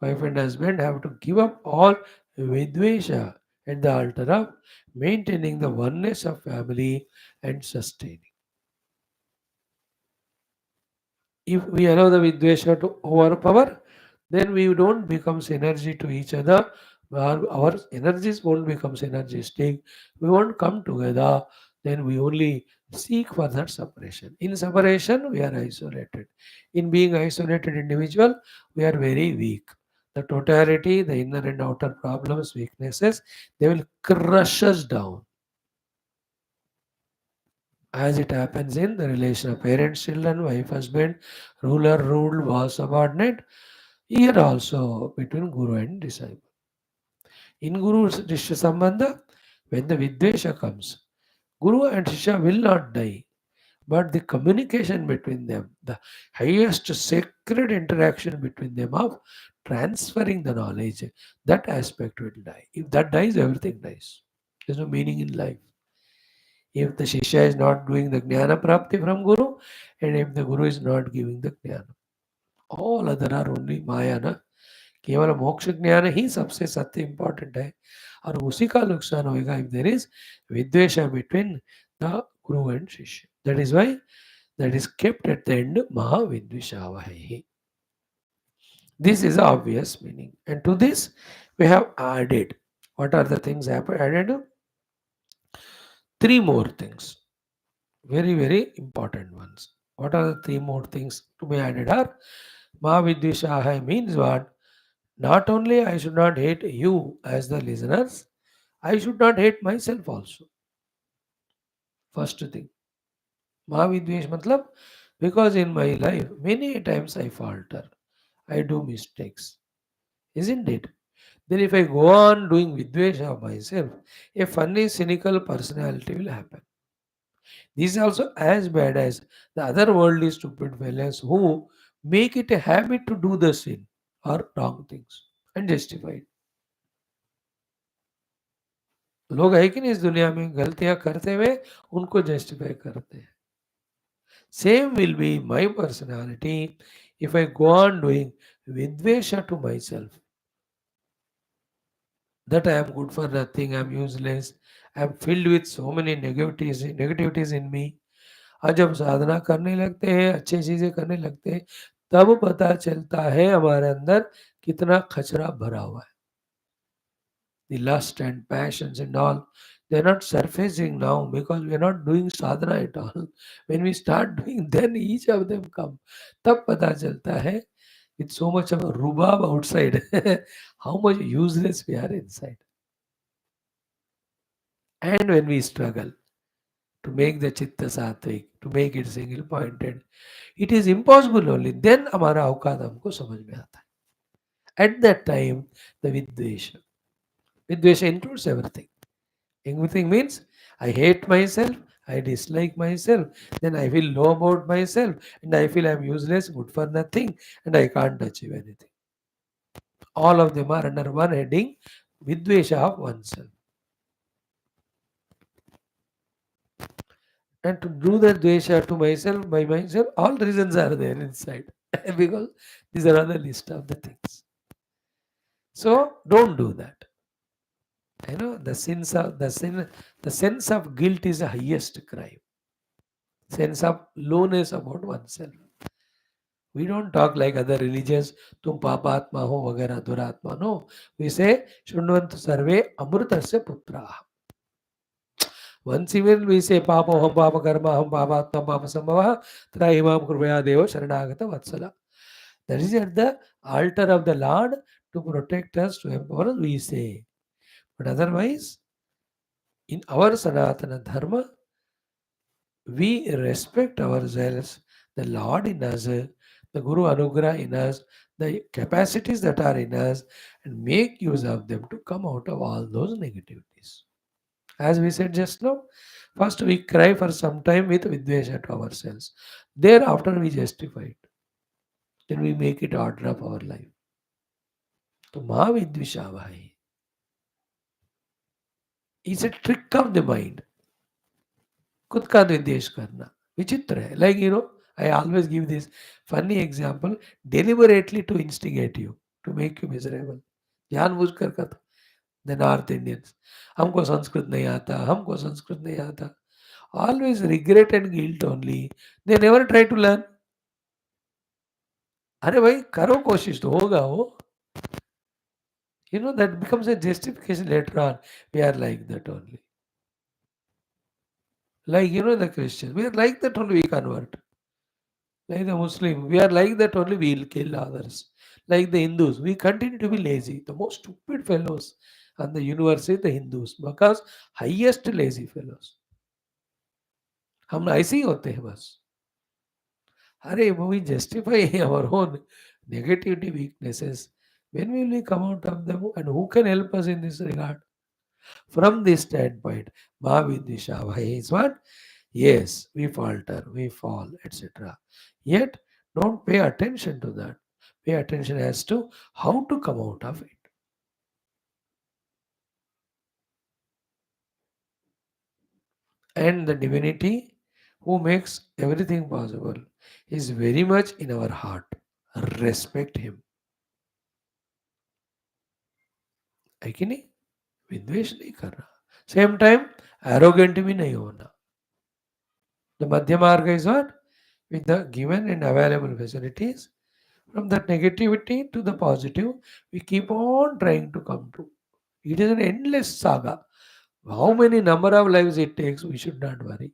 wife and husband have to give up all vidvesha at the altar of maintaining the oneness of family and sustaining. If we allow the vidvesha to overpower, then we don't become synergy to each other. Our energies won't become synergistic. We won't come together. Then we only seek for that separation. In separation, we are isolated. In being isolated individual, we are very weak. The totality, the inner and outer problems, weaknesses, they will crush us down. As it happens in the relation of parents, children, wife, husband, ruler, ruled, was subordinate. Here also between Guru and disciple. In Guru Shishya Sambandha, when the Vidvesha comes, Guru and Shishya will not die, but the communication between them, the highest sacred interaction between them of transferring the knowledge, that aspect will die. If that dies, everything dies. There's no meaning in life. If the Shishya is not doing the Jnana Prapti from Guru, and if the Guru is not giving the Jnana, all other are only Maya. Na? केवल मोक्ष ज्ञान ही सबसे सत्य important है और उसी का नुकसान होगा if there is vidvesha between the guru and shishya that is why that is kept at the end महाविद्वेषावहै this is the obvious meaning and to this we have added what are the things I have added three more things very very important ones what are the three more things to be added are Mahavidvishahai means what not only I should not hate you as the listeners, I should not hate myself also. First thing. Mahavidvesh matlab, because in my life, many times I falter. I do mistakes. Isn't it? Then if I go on doing Vidvesha of myself, a funny, cynical personality will happen. This is also as bad as the other worldly stupid fellows who make it a habit to do the sin or wrong things and justify it. लोग है कि नहीं इस दुनिया में गलतियां करते हुए उनको जस्टिफाई करते हैं same will be my personality if I go on doing vidvesha to my self that I am good for nothing, I am useless, I am filled with so many negativities in me. और जब साधना करने लगते हैं अच्छी चीजें करने लगते हैं तब पता चलता है हमारे अंदर कितना खचरा भरा हुआ है the lust and passions and all, they're not surfacing now because we're not doing sadhana at all. When we start doing, then each of them come. तब पता चलता है with so much of a rhubarb outside, how much useless we are inside. And when we struggle to make the chitta sattvic, to make it single pointed, it is impossible only. Then हमारा औकात हमको समझ में आता है. At that time, the vidvesha. Vidvesha includes everything. Everything means I hate myself, I dislike myself, then I will know about myself, and I feel I'm useless, good for nothing, and I can't achieve anything. All of them are under one heading, Vidvesha of oneself. And to do the Dvesha to myself, by myself, all reasons are there inside. Because these are on the list of the things. So don't do that. You know, the sense of guilt is the highest crime. Sense of lowness about oneself. We don't talk like other religions, तुम पापात्मा हो वगैरह दुरात्मा. No, we say शृण्वन्तु सर्वे अमृतस्य पुत्राः. Once even we say पापोहम पापकर्माहम पापात्मा पापसंभवः त्राहि मां कृपया देव शरणागत वत्सला. That is at the altar of the Lord to protect us, to empower us, we say. But otherwise, in our Sanatana Dharma, we respect ourselves, the Lord in us, the Guru Anugrah in us, the capacities that are in us, and make use of them to come out of all those negativities. As we said just now, first we cry for some time with Vidvesha to ourselves. Thereafter we justify it. Then we make it order of our life. तो माँ विद्विषावहै is a trick of the mind. खुद का निर्देश करना विचित्र है. Like I always give this funny example deliberately to instigate you, to make you miserable. जानबूझकर का तो the North Indians. हमको संस्कृत नहीं आता, हमको संस्कृत नहीं आता. Always regret and guilt only. They never try to learn. अरे भाई करो कोशिश तो होगा वो. That becomes a justification later on. We are like that only. Like the Christians, we are like that only we convert. Like the Muslim, we are like that only we will kill others. Like the Hindus, we continue to be lazy. The most stupid fellows on the universe is the Hindus because highest lazy fellows. हम ऐसे ही होते हैं बस. अरे we justify our own negativity weaknesses. When will we come out of them and who can help us in this regard? From this standpoint, Mahavidishavai is what? Yes, we falter, we fall, etc. Yet, don't pay attention to that. Pay attention as to how to come out of it. And the divinity who makes everything possible is very much in our heart. Respect him. है कि नहीं? विद्वेष नहीं करना. Same time, arrogant भी नहीं होना. The Madhya Marga is what? With the given and available facilities, from that negativity to the positive, we keep on trying to come to. It is an endless saga. How many number of lives it takes, we should not worry.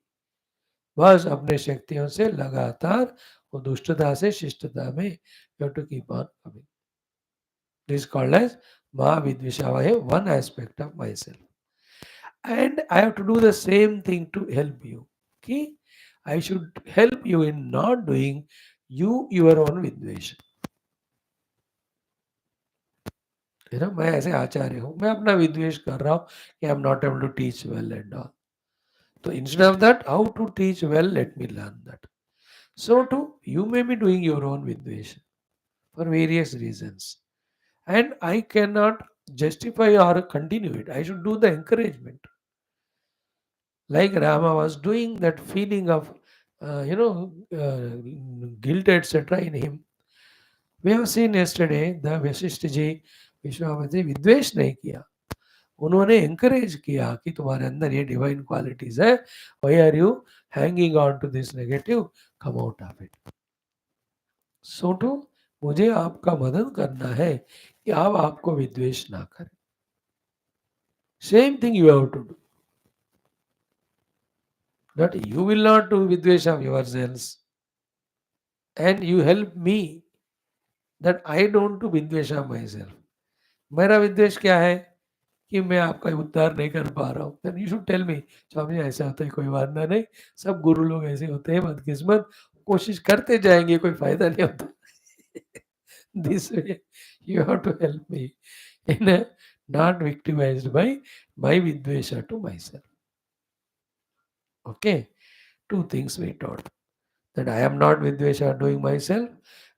बस अपने शक्तियों से लगातार वो दुष्टता से शिष्टता में you have to keep on coming. This is called as Mahavidvishavahe, one aspect of myself. And I have to do the same thing to help you. Okay? I should help you in not doing you your own Vidvesh. मैं ऐसे आचार्य हूँ, मैं अपना विद्वेष कर रहा हूँ कि I am not able to teach well and all. So instead of that, how to teach well, let me learn that. So too, you may be doing your own Vidvesh for various reasons. And I cannot justify or continue it. I should do the encouragement. Like Rama was doing, that feeling of, guilt, etc. in him. We have seen yesterday, the Vasishtha ji, Vishwamati, विद्वेष नहीं किया. उन्होंने encourage किया कि तुम्हारे अंदर ये divine qualities है. Why are you hanging on to this negative? Come out of it. So too, मुझे आपका मदद करना है कि आप आपको विद्वेष ना करें. Same thing you have to do. That you will not do vidvesh of yourselves. And you help me that I don't do vidvesh of myself. मेरा विद्वेष क्या है कि मैं आपका उद्धार नहीं कर पा रहा हूँ. Then you should tell me, स्वामी ऐसा होता है, कोई वादा नहीं, सब गुरु लोग ऐसे होते हैं, बदकिस्मत, कोशिश करते जाएंगे, कोई फायदा नहीं होता. This way you have to help me in a not victimized by my vidvesha to myself. Okay, two things we taught. That I am not vidvesha doing myself,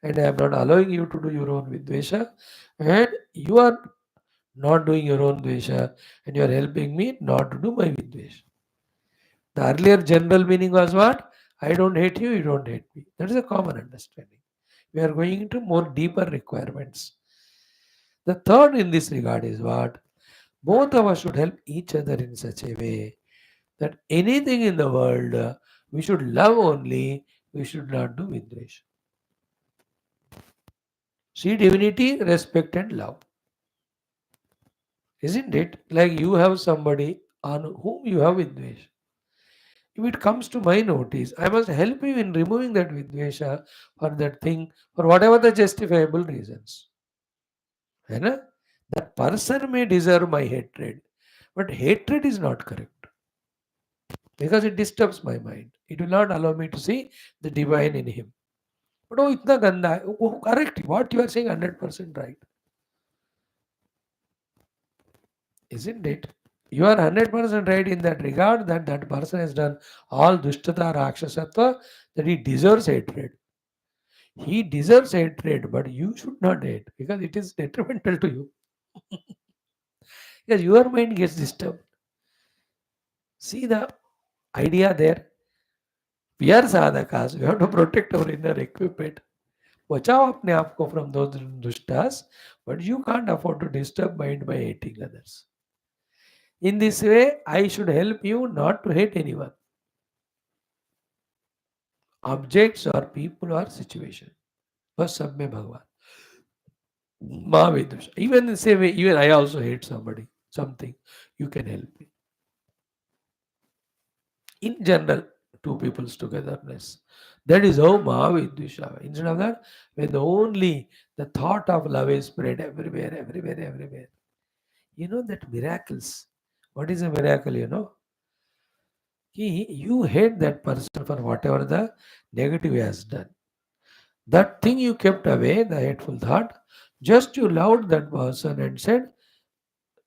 and I am not allowing you to do your own vidvesha, and you are not doing your own dvesha, and you are helping me not to do my vidvesha. The earlier general meaning was what? I don't hate you, you don't hate me. That is a common understanding. We are going into more deeper requirements. The third in this regard is what? Both of us should help each other in such a way that anything in the world we should love only, we should not do vidvesha. See divinity, respect and love. Isn't it? Like you have somebody on whom you have vidvesh. If it comes to my notice, I must help you in removing that vidvesha for that thing for whatever the justifiable reasons. है ना? That person may deserve my hatred, but hatred is not correct because it disturbs my mind. It will not allow me to see the divine in him. But oh, itna ganda hai. Oh, correct. What you are saying 100% right. Isn't it? You are 100% right in that regard that that person has done all dushtata, rakshasatva, that he deserves hatred. He deserves hatred, but you should not hate because it is detrimental to you. Because your mind gets disturbed. See the idea there. We are sadhakas. We have to protect our inner equipment. बचाओ अपने आप को from those dushtas, but you can't afford to disturb mind by hating others. In this way, I should help you not to hate anyone, objects or people or situation. बस सब में भगवान. Mahavidusha. Even the same way, even I also hate somebody, something. You can help me. In general, two people's togetherness. That is how Mahavidusha. Instead of that, when only the thought of love is spread everywhere, everywhere, everywhere. You know that miracles. What is a miracle, you know? You hate that person for whatever the negative he has done. That thing you kept away, the hateful thought, just you loved that person and said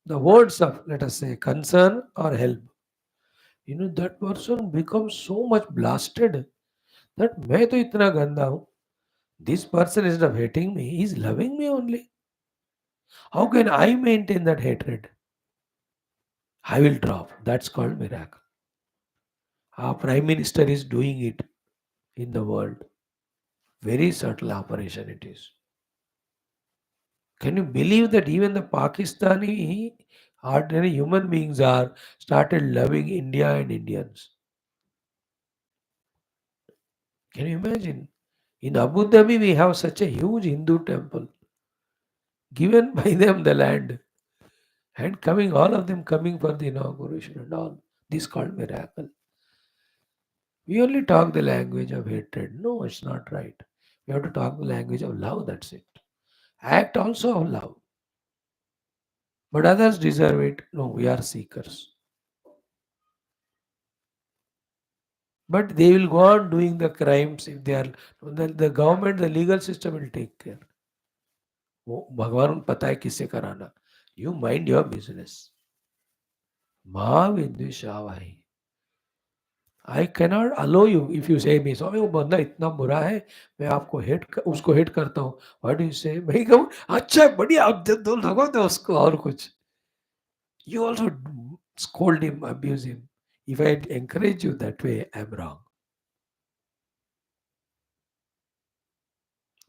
the words of, let us say, concern or help. You know, that person becomes so much blasted that मैं तो इतना गंदा हूँ. This person instead of hating me, he is loving me only. How can I maintain that hatred? I will drop. That's called miracle. Our Prime Minister is doing it in the world. Very subtle operation it is. Can you believe that even the Pakistani ordinary human beings are started loving India and Indians? Can you imagine? In Abu Dhabi, we have such a huge Hindu temple given by them the land and coming, all of them coming for the inauguration and all. This called miracle. We only talk the language of hatred. No, it's not right. We have to talk the language of love, that's it. Act also of love. But others deserve it. No, we are seekers. But they will go on doing the crimes if they are. The government, the legal system will take care. वो भगवान को पता है किससे कराना. You mind your business. माँ विद्वेषावाही. I cannot allow you if you say me, स्वामी वो बंदा इतना बुरा है, मैं आपको उसको हेट करता हूँ. What do you say? मैं कहूँ अच्छा बढ़िया आप दो लगो दो उसको और कुछ. You also scold him, abuse him. If I encourage you that way, I'm wrong.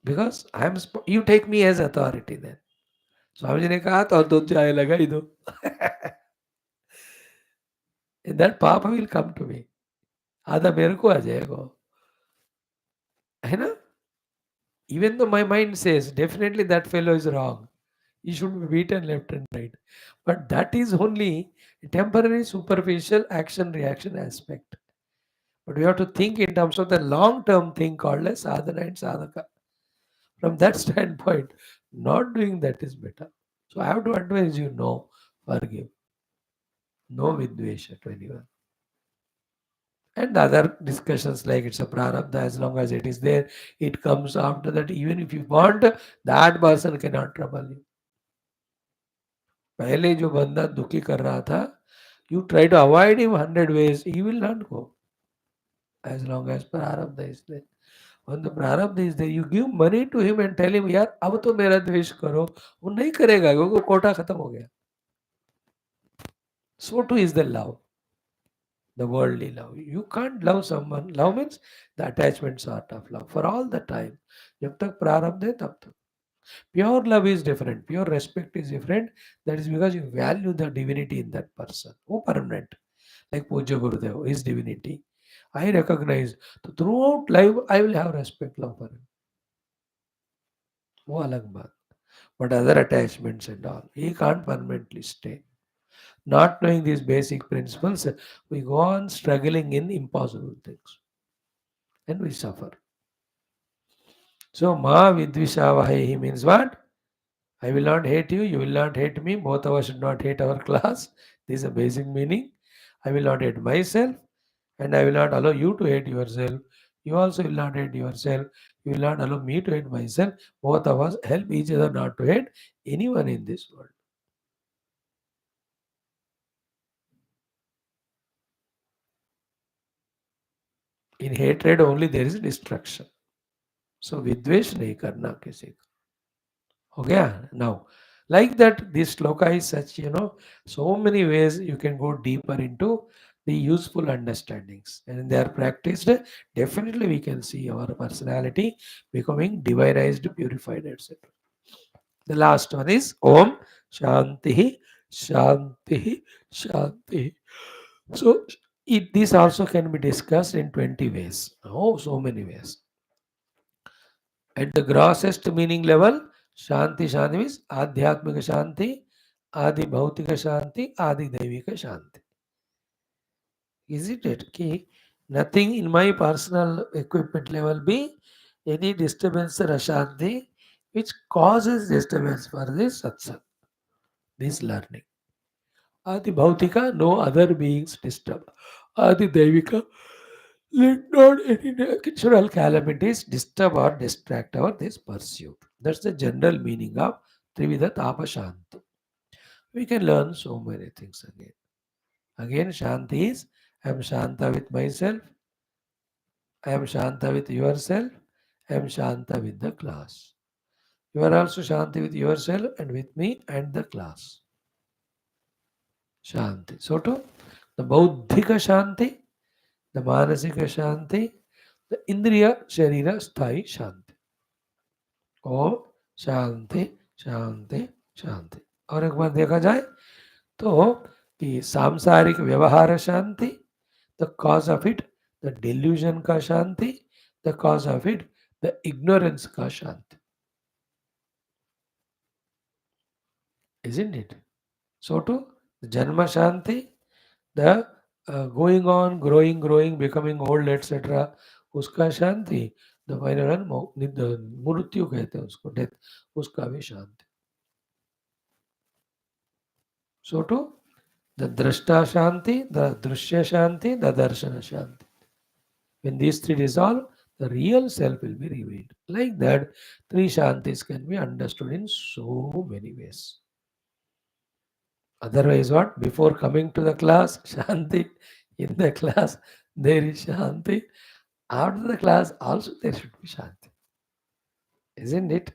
Because you take me as authority then. Swami ji ने कहा तो और दो चाय लगा ही दो. That papa will come to me. आधा मेरे को आ जाएगा. है ना? Even though my mind says definitely that fellow is wrong. He should be beaten left and right. But that is only a temporary superficial action reaction aspect. But we have to think in terms of the long term thing called as sadhana and sadhaka. From that standpoint, not doing that is better. So I have to advise you no, forgive. No vidvesha to anyone. And other discussions like it's a prarabdha, as long as it is there, it comes after that. Even if you want, that person cannot trouble you. पहले जो बंदा दुखी कर रहा था, you try to avoid him 100 ways, he will not go. As long as prarabdha is there. When the prarabdha is there, you give money to him and tell him, यार अब तो मेरा द्वेष करो, वो नहीं करेगा क्योंकि कोटा खत्म हो गया. So too is the love, the worldly love. You can't love someone. Love means the attachment sort of love for all the time. जब तक प्रारब्ध है तब तक. Pure love is different. Pure respect is different. That is because you value the divinity in that person. वो permanent. Like Pujya Gurudev, his divinity. I recognize. So throughout life, I will have respect, love for him. वो अलग बात. But other attachments and all, he can't permanently stay. Not knowing these basic principles, we go on struggling in impossible things. And we suffer. So, Ma Vidvishavahi means what? I will not hate you, you will not hate me, both of us should not hate our class. This is a basic meaning. I will not hate myself, and I will not allow you to hate yourself. You also will not hate yourself. You will not allow me to hate myself. Both of us help each other not to hate anyone in this world. In hatred only there is destruction. So विद्वेष नहीं करना किसी का. हो गया now. Like that, this sloka is such, so many ways you can go deeper into the useful understandings, and when they are practiced, definitely we can see our personality becoming divinized, purified, etc. The last one is Om Shanti Shanti Shanti. So this also can be discussed in 20 ways. Oh, so many ways. At the grossest meaning level, Shanti Shanti means Adhyatmika Shanti, Adi Bhautika Shanti, Adi Daivika Shanti. Isn't it? Ki nothing in my personal equipment level be any disturbance or Ashanti which causes disturbance for this satsang, this learning. Adi Bhautika, no other beings disturb. Adi Daivika, let not any natural calamities disturb or distract our this pursuit. That's the general meaning of Trivida Tapa Shanti. We can learn so many things again. Again, Shanti is I am Shanta with myself, I am Shanta with yourself, I am Shanta with the class. You are also Shanti with yourself and with me and the class. Shanti. So, to the Bauddhika Shanti, the Manasika Shanti, the Indriya Sharira Sthai Shanti. Om Shanti शांति शांति. और एक बार देखा जाए तो कि सांसारिक व्यवहार शांति, the cause of it the delusion का शांति, the cause of it the ignorance का शांति. Isn't it? So too, the janma shanti, the going on, growing, becoming old, etc. उसका शांति, द फाइनल वन मृत्यु कहते हैं उसको, डेथ, उसका भी शांति. So too, the drashta shanti, the drushya shanti, the darshana shanti. When these three dissolve, the real self will be revealed. Like that, three shantis can be understood in so many ways. Otherwise, what? Before coming to the class, shanti. In the class, there is shanti. After the class, also there should be shanti. Isn't it?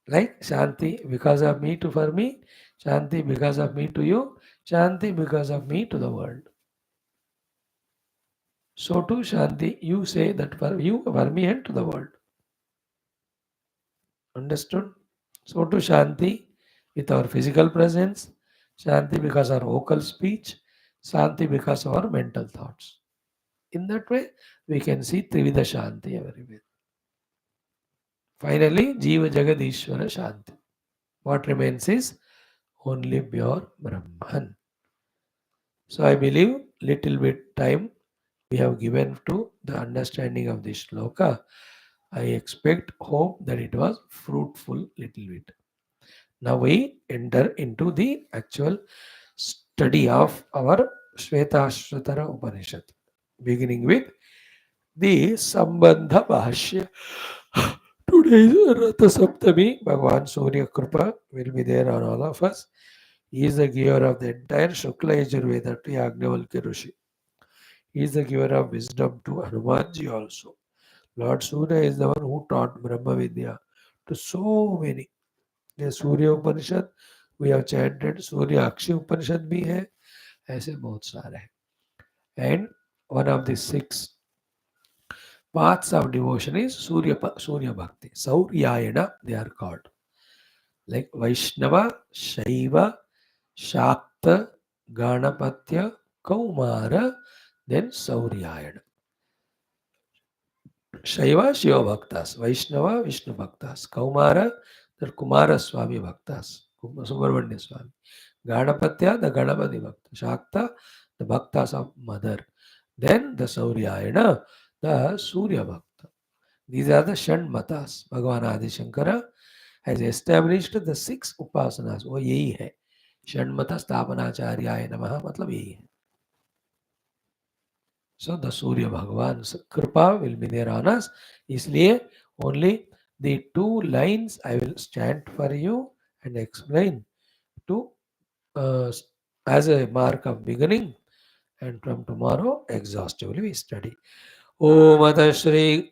Like shanti because of me to for me, shanti because of me to you, shanti because of me to the world. So too, Shanti, you say that for you, for me, and to the world. Understood? So too, Shanti with our physical presence, Shanti because our vocal speech, Shanti because of our mental thoughts. In that way, we can see Trivida Shanti everywhere. Finally, Jiva Jagadishwara Shanti. What remains is only pure Brahman. So I believe little bit time we have given to the understanding of this shloka. I expect, hope that it was fruitful little bit. Now we enter into the actual study of our Shwethashwathara Upanishad, beginning with the Sambandha Bhashya. Today is Ratha Saptami. Bhagavan Surya Krupa will be there on all of us. He is the giver of the entire Shukla Yajurveda to Yagnavalkya Rishi. He is the giver of wisdom to Hanumanji also. Lord Surya is the one who taught Brahma Vidya to so many. The Surya Upanishad we have chanted, Surya Akshi Upanishad bhi hai, ऐसे बहुत सारे हैं. And one of the 6 paths of devotion is Surya Bhakti. Sauryayana they are called. Like Vaishnava, Shaiva, Shakta, Ganapatya, Kaumara, then Sauryayana. Shaiva, Shiva Bhaktas. Vaishnava, Vishnu Bhaktas. Kaumara, the Kumara Swami Bhaktas. Subramanya Swami. Ganapatya, the Ganapati Bhakta. Shakta, the Bhaktas of Mother. Then the Sauryayana, the Surya Bhakta. These are the Shan Matas. Bhagavan Adi Shankara has established the 6 upasanas. वो यही है. षण्मत स्थापनाचार्याय नमः मतलब यही है. So the Surya Bhagavan's Kripa will be there on us. इसलिए only the 2 lines I will chant for you and explain to as a mark of beginning, and from tomorrow exhaustively we study. Om Atha Shri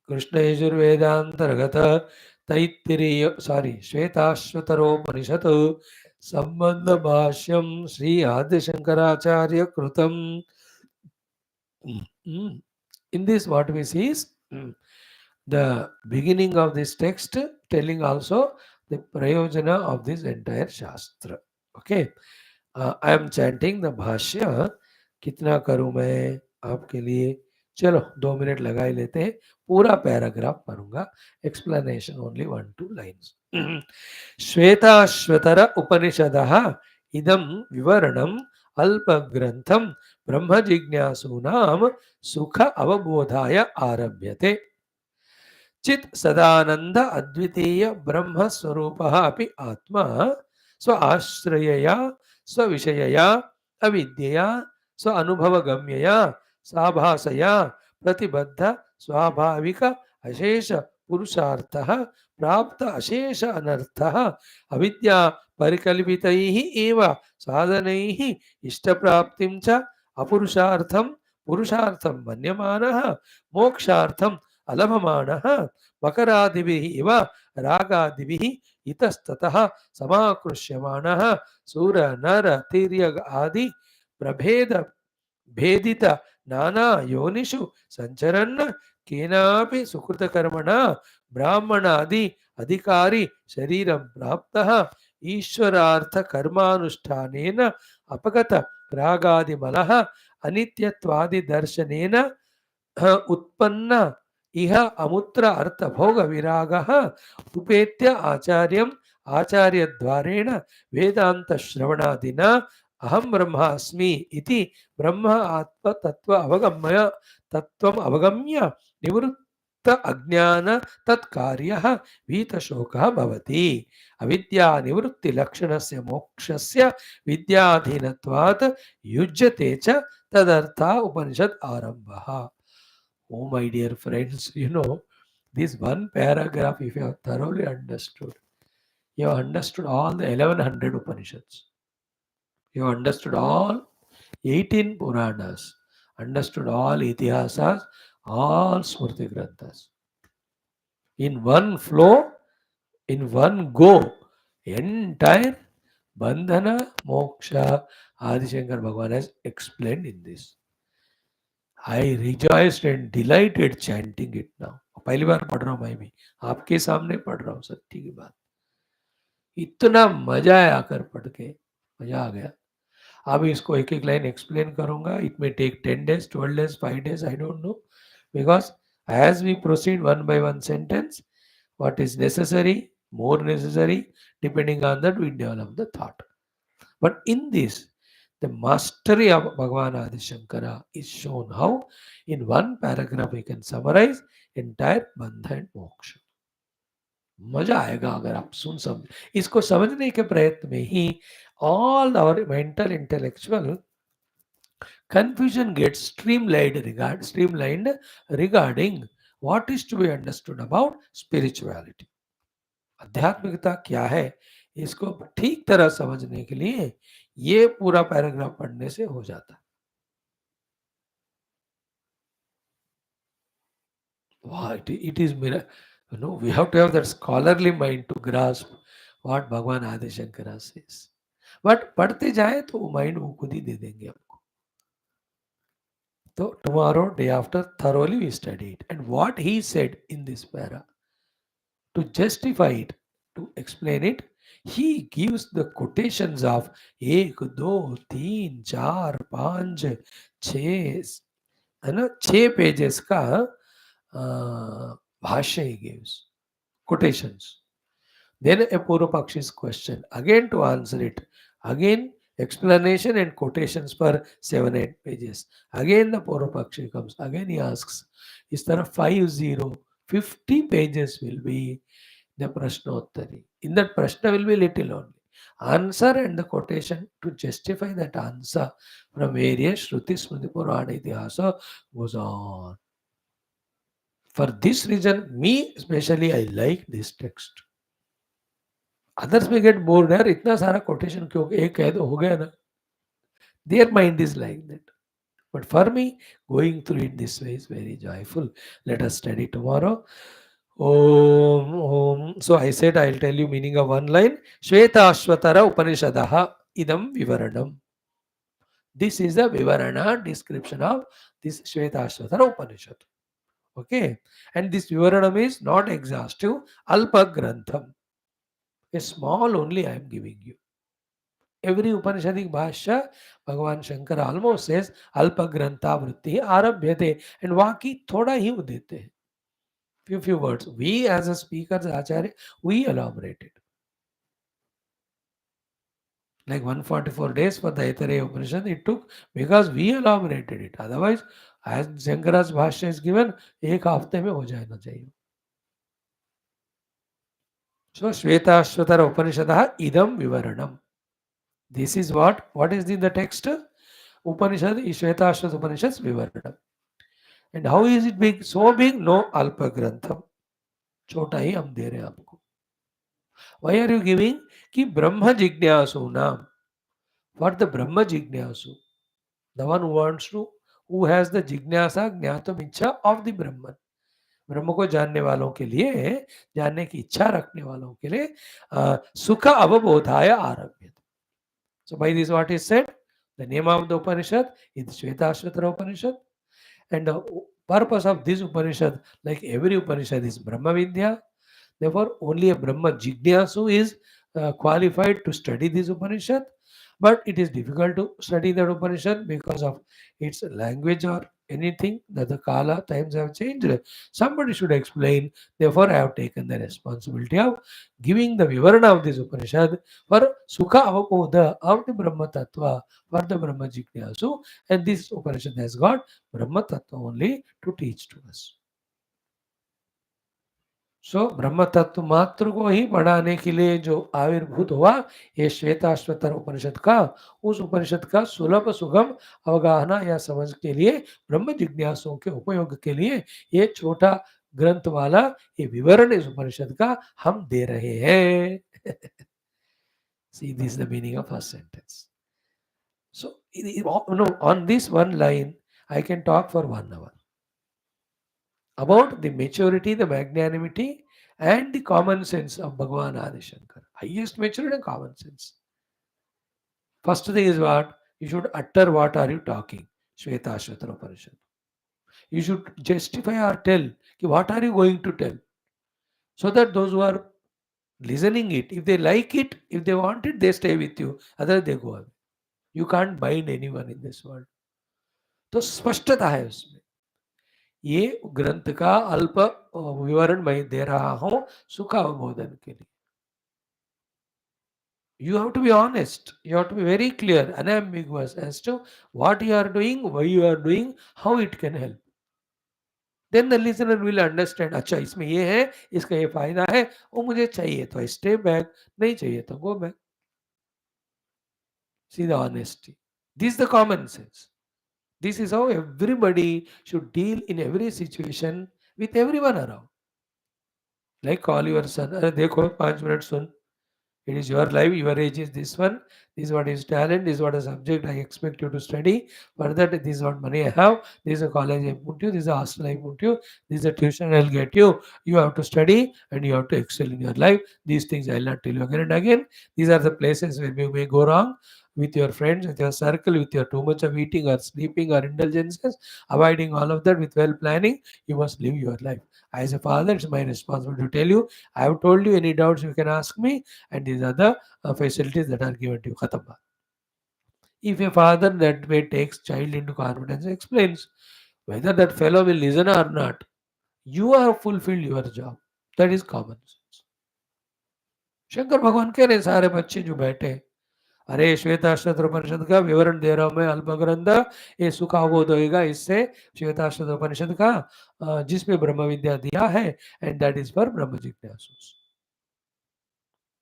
Krishna Yajurvedantaragata Taittiriya, Shwethashwathara Upanishad Sambandha Bhashyam Shri Adi Shankaracharya Krutam. Mm. In this, what we see is the beginning of this text telling also the prayojana of this entire Shastra. Okay. I am chanting the भाष्य. कितना करूं मैं आपके लिए? चलो 2 minute लगा ही लेते हैं. पूरा पैराग्राफ पढ़ूंगा. Explanation only 1-2 lines. श्वेताश्वतर उपनिषदः इदं विवरणम् अल्पग्रन्थं ब्रह्म जिज्ञासूनां सुख अवबोधाय आरभ्यते. चित् सदानंद अद्वितीय ब्रह्म स्वरूपः अपि आत्मा स्व आश्रयया स्वविषयया अविद्यया स्व अनुभवगम्यया साभासया प्रतिबद्ध स्वाभाविक अशेष पुरुषार्थः प्राप्त अशेष अनर्थः अविद्या परिकल्पितैः एव साधनैः इष्टप्राप्तिं च अपुरुषार्थं पुरुषार्थं मन्यमानः मोक्षार्थं अलभमानः मकरादिभिः इव रागादिभिः इतस्ततः समाकृष्यमाणः सूर नर तिर्यग आदि प्रभेद भेदित नाना योनिषु संचरन् केनापि सुकृतकर्मणा ब्राह्मणादि अधिकारी शरीरं प्राप्तः ईश्वरार्थ कर्मानुष्ठानेन अपगत रागादिमलः अनित्यत्वादि दर्शनेन उत्पन्न इह अमुत्र अर्थ भोग विरागः उपेत्य आचार्यम् आचार्यद्वारेण वेदांत श्रवणादिना अहं ब्रह्मास्मि इति ब्रह्म आत्म तत्त्वम् अवगम्य निवृत्त अज्ञान तत्कार्यः वीतशोकः भवति. अविद्या निवृत्ति लक्षणस्य मोक्षस्य विद्याधीनत्वात् युज्यते च तदर्था उपनिषद आरम्भः. Oh, my dear friends, this one paragraph, if you have thoroughly understood, you have understood all the 1100 Upanishads. You have understood all 18 Puranas, understood all Itihasas, all Smriti Granthas. In one flow, in one go, entire Bandhana, Moksha, Adi Shankar Bhagavan has explained in this. I rejoiced and delighted chanting it now. पहली बार पढ़ रहा हूँ मैं भी, आपके सामने पढ़ रहा हूँ. सच्ची की बात, इतना मजा आया आकर पढ़ के, मजा आ गया. अब इसको एक एक लाइन एक्सप्लेन करूंगा. It may take 10 days, 12 days, 5 days, I don't know, because as we proceed one by one sentence, what is necessary, more necessary, depending on that we develop the thought. But in this, the mastery of Bhagavan Adi Shankara is shown how in one paragraph we can summarize entire Bandha and Moksha. मजा आएगा अगर आप समझ इसको समझने के प्रयत्न में ही all our mental intellectual confusion gets streamlined regarding what is to be understood about spirituality. आध्यात्मिकता क्या है, इसको ठीक तरह समझने के लिए ये पूरा पैराग्राफ पढ़ने से हो जाता. Wow, it is mirror. We have to have that scholarly mind to grasp what Bhagavan Adi Shankara says. But पढ़ते जाए तो वो माइंड वो खुद ही दे देंगे आपको. So tomorrow, day after, thoroughly we study it. And what he said in this para, to justify it, to explain it, he gives the quotations of 1, 2, 3, 4, 5, 6, है ना, 6 pages का bhashya he gives, quotations. Then a Purvapakshi's question, again to answer it, again explanation and quotations per 7-8 pages. Again the Purvapakshi comes, again he asks, is there a 50 pages will be the Prashnottari. In that Prashna will be little only. Answer and the quotation to justify that answer from various Shruti Smriti Purana Itihasa goes on. For this reason, me especially, I like this text. Others may get bored. यार इतना सारा quotation क्यों, एक कह दो हो गया ना. Their mind is like that. But for me, going through it this way is very joyful. Let us study tomorrow. Om. So I said I'll tell you meaning of one line. Shwethashwathara Upanishadaha idam vivaranam. This is the vivarana description of this Shwethashwathara Upanishad. Okay. And this vivaranam is not exhaustive. Alpa grantham. A small only I am giving you. Every Upanishadic Bhashya, Bhagavan Shankara almost says Alpa Grantha Vritti Arabhyate, and Vaki thoda hi dete hain. Few words. We as a speakers, Acharya, we elaborated. Like 144 days for the Aitareya Upanishad it took because we elaborated it. Otherwise, as Shankara's Bhashya is given, एक हफ्ते में हो जाना चाहिए. So Shwetashwatara Upanishadaha idam vivaranam. This is what is in the text? Upanishad is Shwetashwat Upanishad's vivaranam. And how is it big? So big? No Alpa Grantham. छोटा ही हम दे रहे हैं आपको. Why are you giving? कि ब्रह्म जिज्ञासु नाम. For the Brahma Jignasu, the one who wants to, who has the Jignasa Jnatam Ichha of the Brahman. ब्रह्म को जानने वालों के लिए, जानने की इच्छा रखने वालों के लिए सुख अवबोधाय आरभ्य. So by this what is said? The name of the Upanishad is Shwetashwatara Upanishad, and the purpose of this Upanishad, like every Upanishad, is Brahma Vidya. Therefore, only a Brahma Jignasu is qualified to study this Upanishad. But it is difficult to study that Upanishad because of its language or anything that the Kala times have changed. Somebody should explain. Therefore, I have taken the responsibility of giving the Vivarana of this Upanishad for Sukha Avaboda of the Brahma Tattva, for the Brahma Jignasu. And this Upanishad has got Brahma Tattva only to teach to us. सो ब्रह्म तत्व मात्र को ही बढ़ाने के लिए जो आविर्भूत हुआ ये श्वेताश्वतर उपनिषद का, उस उपनिषद का सुलभ सुगम अवगाहना या समझ के लिए, ब्रह्म जिज्ञासुओं के उपयोग के लिए ये छोटा ग्रंथ वाला ये विवरण इस उपनिषद का हम दे रहे हैं. See, this is the meaning of first sentence. So, on this one line, I can talk for 1 hour. About the maturity, the magnanimity, and the common sense of Bhagavan Adi Shankara. Highest maturity and common sense. First thing is what? You should utter what are you talking. Shwetashwatara Upanishad. You should justify or tell what are you going to tell. So that those who are listening it, if they like it, if they want it, they stay with you. Otherwise they go away. You can't bind anyone in this world. तो स्पष्टता है उसमें. ये ग्रंथ का अल्प विवरण मैं दे रहा हूं सुख अवबोधन के लिए. You have to be honest. You have to be very clear, unambiguous as to what you are doing, why you are doing, how it can help. Then the listener will understand. अच्छा इसमें ये है, इसका ये फायदा है, वो मुझे चाहिए तो stay back, नहीं चाहिए तो go back. See the honesty. This is the common sense. This is how everybody should deal in every situation with everyone around. Like call your son. अरे देखो 5 minute soon. It is your life, your age is this one. This is what is talent, this is what is subject I expect you to study. For that, this is what money I have. This is a college I put you, this is a hostel I put you, this is a tuition I'll get you. You have to study and you have to excel in your life. These things I'll not tell you again and again. These are the places where you may go wrong with your friends, with your circle, with your too much of eating or sleeping or indulgences. Avoiding all of that with well planning, you must live your life. As a father, it's my responsibility to tell you. I have told you any doubts you can ask me, and these are the facilities that are given to you. Khatam. If a father that way takes child into confidence and explains whether that fellow will listen or not, you have fulfilled your job. That is common sense. Shankar भगवान कह रहे सारे बच्चे जो बैठे, अरे श्वेताश्वतर उपनिषद का विवरण दे रहा हूं मैं अल्प ग्रंथ, ये सुखावबोध होगा इससे श्वेताश्वतर उपनिषद का जिसमें ब्रह्म विद्या दिया है, एंड दैट इज फॉर ब्रह्म जिज्ञासु.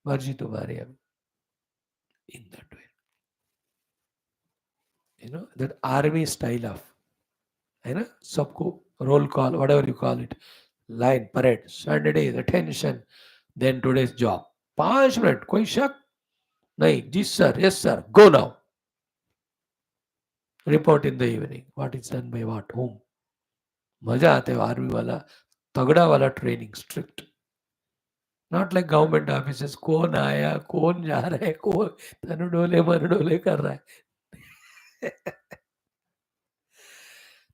मर्जी तुम्हारी अभी. In that way, that army style of, सबको roll call, whatever you call it, line, parade, Saturday, attention, then today's job. 5 minute, कोई शक नहीं. जी sir, yes sir, go now. Report in the evening. What is done by what? Whom? मजा आते हो army वाला तगड़ा वाला training strict not like government officers कौन आया कौन जा रहा है कौन तनु डोले मर डोले कर रहा है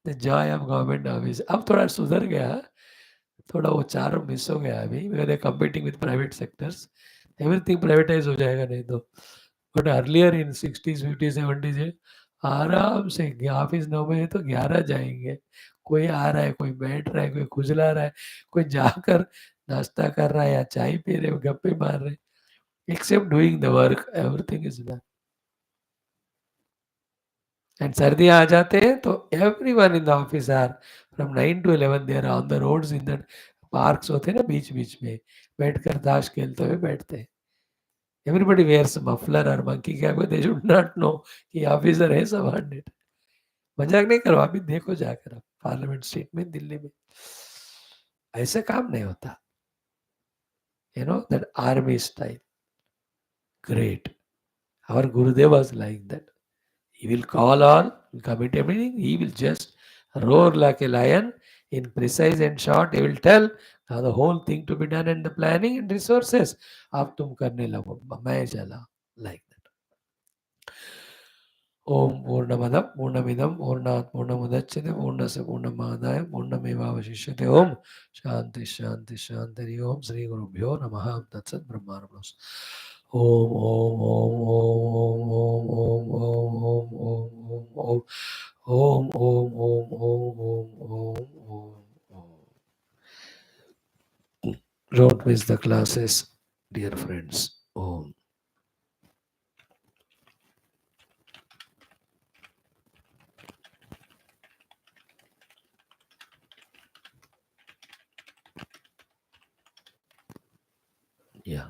the Joy of government office अब थोड़ा सुधर गया थोड़ा वो चार मिस हो गया अभी they competing with private sectors everything privatise हो जाएगा नहीं तो but earlier in 60s 50s 70s है आराम से ऑफिस 9 बजे तो 11 जाएंगे कोई आ रहा है कोई बैठ रहा है कोई खुजला रहा है कोई जाकर नाश्ता कर रहा है या चाय पी रहे गप्पे मार रहे except doing the work everything is done and सर्दियाँ आ जाते हैं तो everyone in the office are from 9 to 11 they are on the roads in the parks होते हैं ना बीच बीच में बैठकर ताश खेलते हुए बैठते हैं एवरीबडी वेयर्स मफलर और monkey cap they should not know कि ऑफिसर है सबऑर्डिनेट मजाक नहीं करो अभी देखो जाकर आप पार्लियामेंट स्ट्रीट में दिल्ली में ऐसे काम नहीं होता you know that army style great our gurudev was like that he will call all commit everything he will just roar like a lion in precise and short he will tell now the whole thing to be done and the planning and resources अब तुम करने लगो मैं चला like ओम पूर्णमदः पूर्णमिदं पूर्णात् पूर्णमुदच्यते पूर्णस्य पूर्णमादाय पूर्णमेवावशिष्यते ओम शांति शांति शांति ओम श्री गुरुभ्यो नमः तत्सत् ब्रह्मार्पणमस्तु Om Om Om Om Om Om Om Om Om Om Om Om Om Om Om Don't miss the classes, dear friends. Om. Yeah.